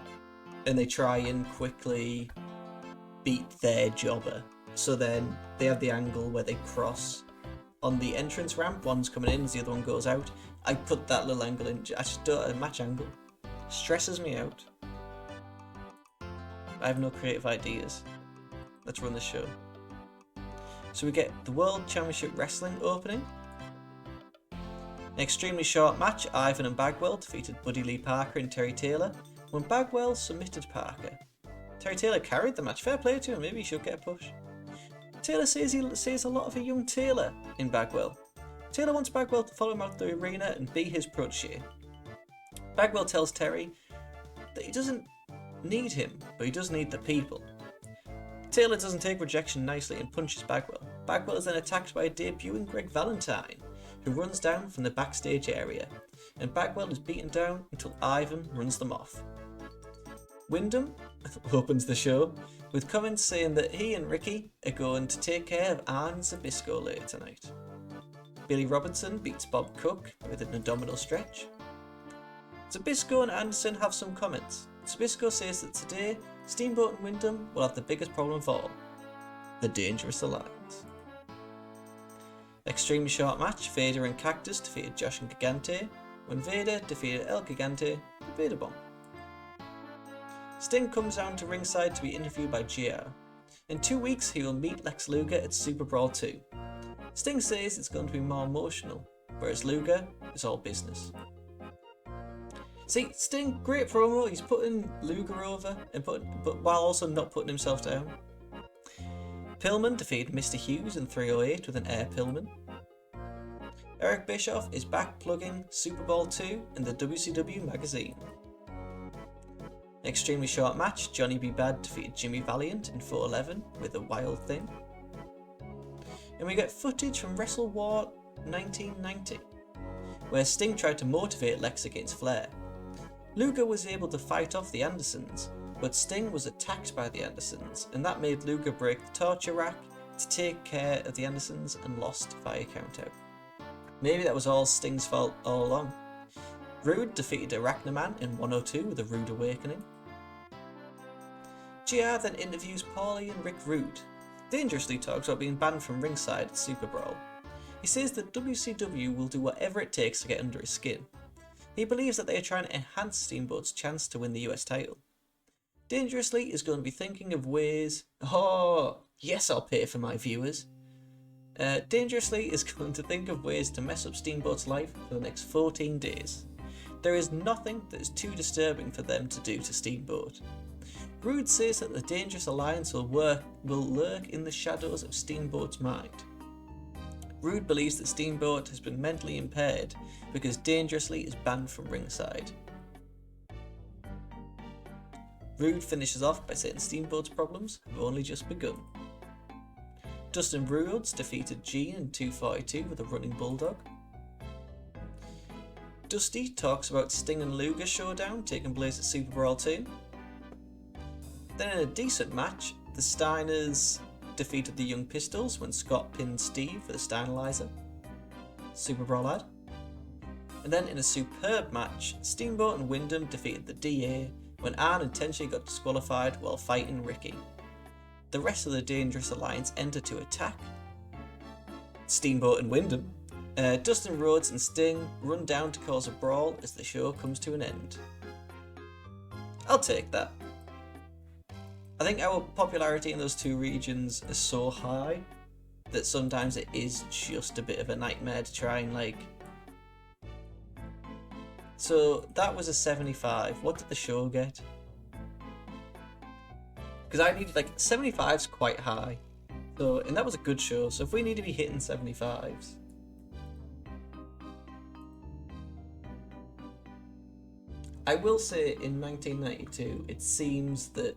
and they try and quickly beat their jobber. So then they have the angle where they cross on the entrance ramp. One's coming in as the other one goes out. I put that little angle in. I just don't, a match angle stresses me out. I have no creative ideas. Let's run the show. So we get the World Championship Wrestling opening. An extremely short match. Ivan and Bagwell defeated Buddy Lee Parker and Terry Taylor when Bagwell submitted Parker. Terry Taylor carried the match. Fair play to him. Maybe he should get a push. Taylor says he sees a lot of a young Taylor in Bagwell. Taylor wants Bagwell to follow him out the arena and be his protege. Bagwell tells Terry that he doesn't need him, but he does need the people. Taylor doesn't take rejection nicely and punches Bagwell. Bagwell is then attacked by a debuting Greg Valentine, who runs down from the backstage area, and Bagwell is beaten down until Ivan runs them off. Wyndham opens the show with comments saying that he and Ricky are going to take care of Arn Zbyszko later tonight. Billy Robinson beats Bob Cook with an abdominal stretch. Zbyszko and Anderson have some comments. Zbyszko says that today, Steamboat and Wyndham will have the biggest problem of all, the Dangerous Alliance. Extremely short match, Vader and Cactus defeated Josh and Gigante, when Vader defeated El Gigante with Vader Bomb. Sting comes down to ringside to be interviewed by JR. In 2 weeks, he will meet Lex Luger at Super Brawl 2. Sting says it's going to be more emotional, whereas Luger is all business. See, Sting, great promo. He's putting Luger over, but while also not putting himself down. Pillman defeated Mr. Hughes in 308 with an air Pillman. Eric Bischoff is back plugging Super Bowl II in the WCW magazine. An extremely short match, Johnny B. Bad defeated Jimmy Valiant in 411 with a Wild Thing. And we get footage from Wrestle War 1990, where Sting tried to motivate Lex against Flair. Luger was able to fight off the Andersons, but Sting was attacked by the Andersons, and that made Luger break the torture rack to take care of the Andersons and lost via countout. Maybe that was all Sting's fault all along. Rude defeated Arachnaman in 102 with a Rude Awakening. GR then interviews Paulie and Rick Rude. Dangerously talks about being banned from ringside at Super Brawl. He says that WCW will do whatever it takes to get under his skin. He believes that they are trying to enhance Steamboat's chance to win the US title. Dangerously is going to be thinking of ways... Oh, yes, I'll pay for my viewers. Dangerously is going to think of ways to mess up Steamboat's life for the next 14 days. There is nothing that is too disturbing for them to do to Steamboat. Rude says that the Dangerous Alliance will lurk in the shadows of Steamboat's mind. Rude believes that Steamboat has been mentally impaired because Dangerously is banned from ringside. Rude finishes off by saying Steamboat's problems have only just begun. Dustin Rhodes defeated Gene in 242 with a running bulldog. Dusty talks about Sting and Luger showdown taking place at Super Brawl 2. Then in a decent match, the Steiners defeated the Young Pistols when Scott pinned Steve with a Steinalizer. Super Brawl lad. And then in a superb match, Steamboat and Wyndham defeated the DA when Arn intentionally got disqualified while fighting Ricky. The rest of the Dangerous Alliance enter to attack Steamboat and Wyndham. Dustin Rhodes and Sting run down to cause a brawl as the show comes to an end. I'll take that. I think our popularity in those two regions is so high that sometimes it is just a bit of a nightmare to try and like... So that was a 75. What did the show get? Because I needed like 75's quite high. So, and that was a good show. So if we need to be hitting 75's. I will say in 1992, it seems that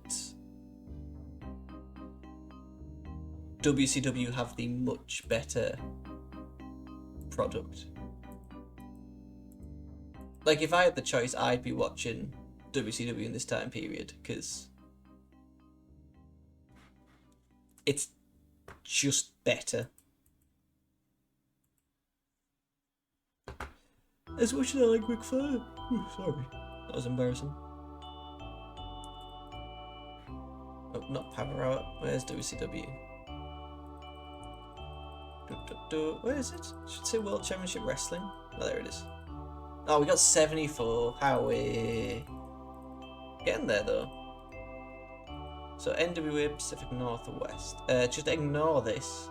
WCW have the much better product. Like, if I had the choice, I'd be watching WCW in this time period, because it's just better. As much as I like Ric Flair. Ooh, sorry. That was embarrassing. Oh, not Power Hour. Where's WCW? Where is it? Should say World Championship Wrestling. Oh, there it is. Oh, we got 74. How we getting there though? So NWA Pacific Northwest. Just ignore this.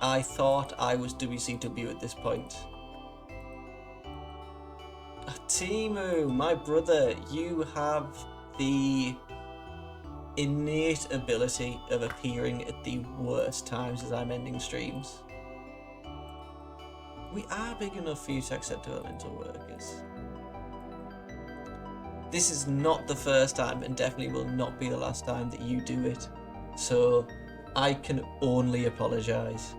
I thought I was WCW at this point. Timu, my brother, you have the innate ability of appearing at the worst times as I'm ending streams. We are big enough for you to accept developmental workers. This is not the first time and definitely will not be the last time that you do it. So I can only apologise.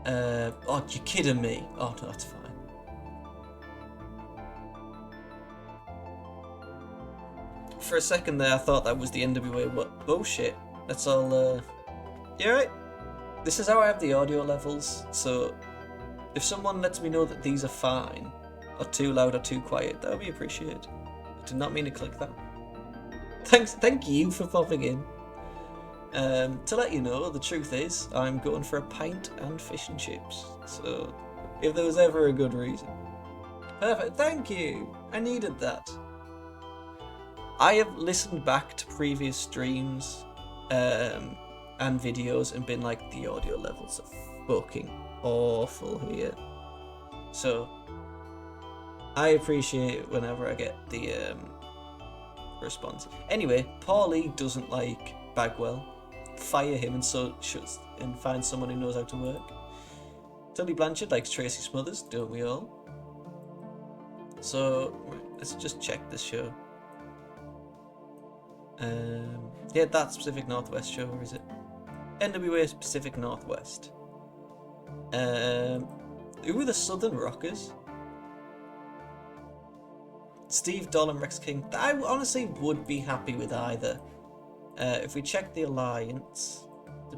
Oh, you're kidding me. Oh, no, that's fine. For a second there, I thought that was the NWA. What? Oh shit. That's all, You alright? This is how I have the audio levels, so if someone lets me know that these are fine, or too loud or too quiet, that would be appreciated. I did not mean to click that. Thank you for popping in. To let you know, the truth is, I'm going for a pint and fish and chips, so if there was ever a good reason. Perfect, thank you! I needed that. I have listened back to previous streams and videos and been like, the audio levels are fucking awful here. So I appreciate it whenever I get the response. Anyway, Paulie doesn't like Bagwell. Fire him and so and find someone who knows how to work. Tully Blanchard likes Tracy Smothers, don't we all? So let's just check this show. Yeah, that's Pacific Northwest show, or is it? NWA Pacific Northwest. Who are the Southern Rockers? Steve Doll and Rex King. I honestly would be happy with either. If we check the alliance, I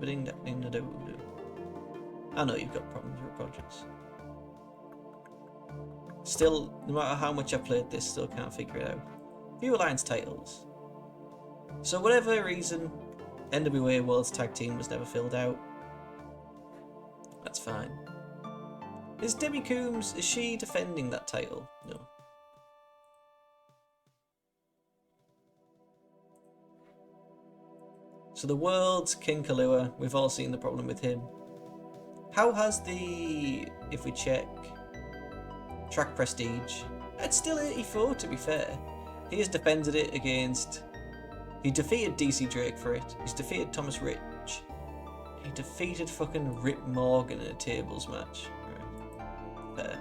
know you've got problems with projects. Still, no matter how much I played this, still can't figure it out. Few alliance titles. So whatever reason, NWA World's Tag Team was never filled out. That's fine. Is Debbie Coombs, is she defending that title? No. So the World's King Kalua, we've all seen the problem with him. How has the, if we check, Track Prestige, it's still 84 to be fair. He has defended it against, he defeated DC Drake for it, he's defeated Thomas Rich, he defeated fucking Rip Morgan in a tables match. Right. Fair.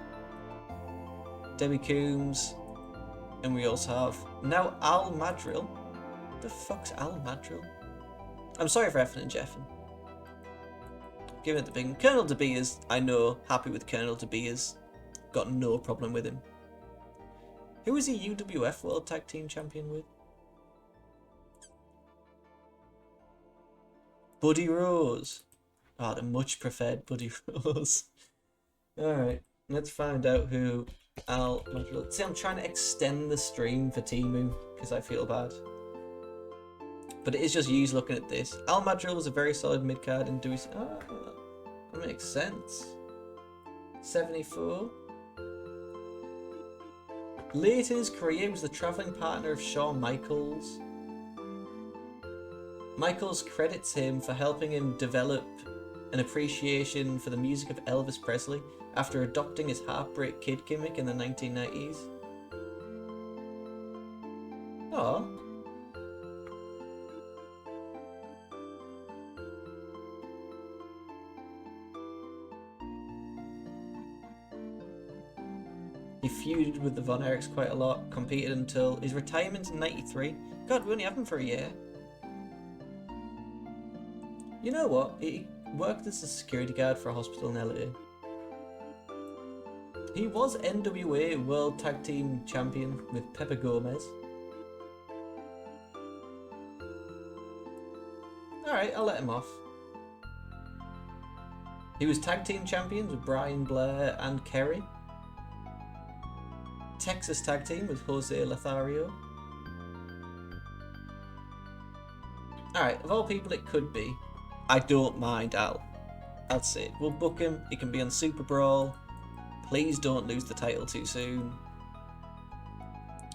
Debbie Coombs, and we also have, now Al Madrill. The fuck's Al Madrill? I'm sorry for effing and jeffing. Give it the big. Colonel DeBeers, I know, happy with Colonel DeBeers. Got no problem with him. Who is he UWF World Tag Team Champion with? Buddy Rose. Ah, the much preferred Buddy Rose. Alright, let's find out who Al Madrill. See, I'm trying to extend the stream for Timu because I feel bad. But it is just you looking at this. Al Madrill was a very solid mid-card in Dewey. Ah, that makes sense. 74. Late in his career, he was the travelling partner of Shawn Michaels. Michaels credits him for helping him develop an appreciation for the music of Elvis Presley after adopting his Heartbreak Kid gimmick in the 1990s. Aww. He feuded with the Von Erichs quite a lot, competed until his retirement in 93. God, we only have him for a year. You know what? He worked as a security guard for a hospital in LA. He was NWA World Tag Team Champion with Pepper Gomez. Alright, I'll let him off. He was Tag Team Champions with Brian Blair and Kerry. Texas Tag Team with Jose Lothario. Alright, of all people it could be. I don't mind Al. I'll say it. We'll book him. He can be on Super Brawl. Please don't lose the title too soon.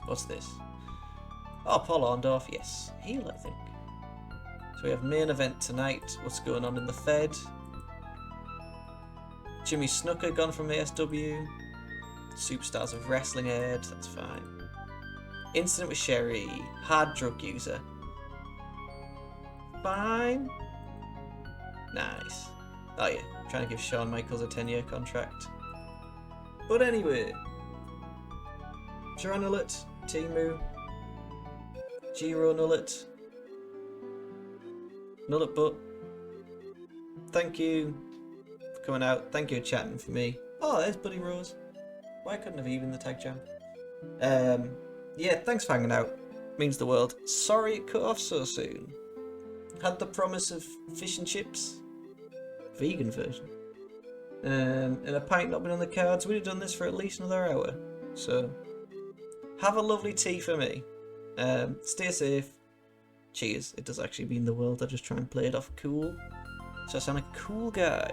What's this? Oh, Paul Orndorff. Yes. Heel, I think. So we have main event tonight. What's going on in the Fed? Jimmy Snuka gone from ASW. Superstars of Wrestling aired. That's fine. Incident with Sherry. Hard drug user. Fine. Nice. Oh yeah, trying to give Shawn Michaels a 10-year contract. But anyway, Sharon Nullet, Timu, Jiro Nullet, Nullet Butt. Thank you for coming out. Thank you for chatting for me. Oh, there's Buddy Rose. Why couldn't have even the tag jam? Yeah, thanks for hanging out. Means the world. Sorry it cut off so soon. Had the promise of fish and chips. Vegan version. And a pint not been on the cards. We'd have done this for at least another hour. So, have a lovely tea for me. Stay safe. Cheers. It does actually mean the world. I just try and play it off cool. So I sound like a cool guy.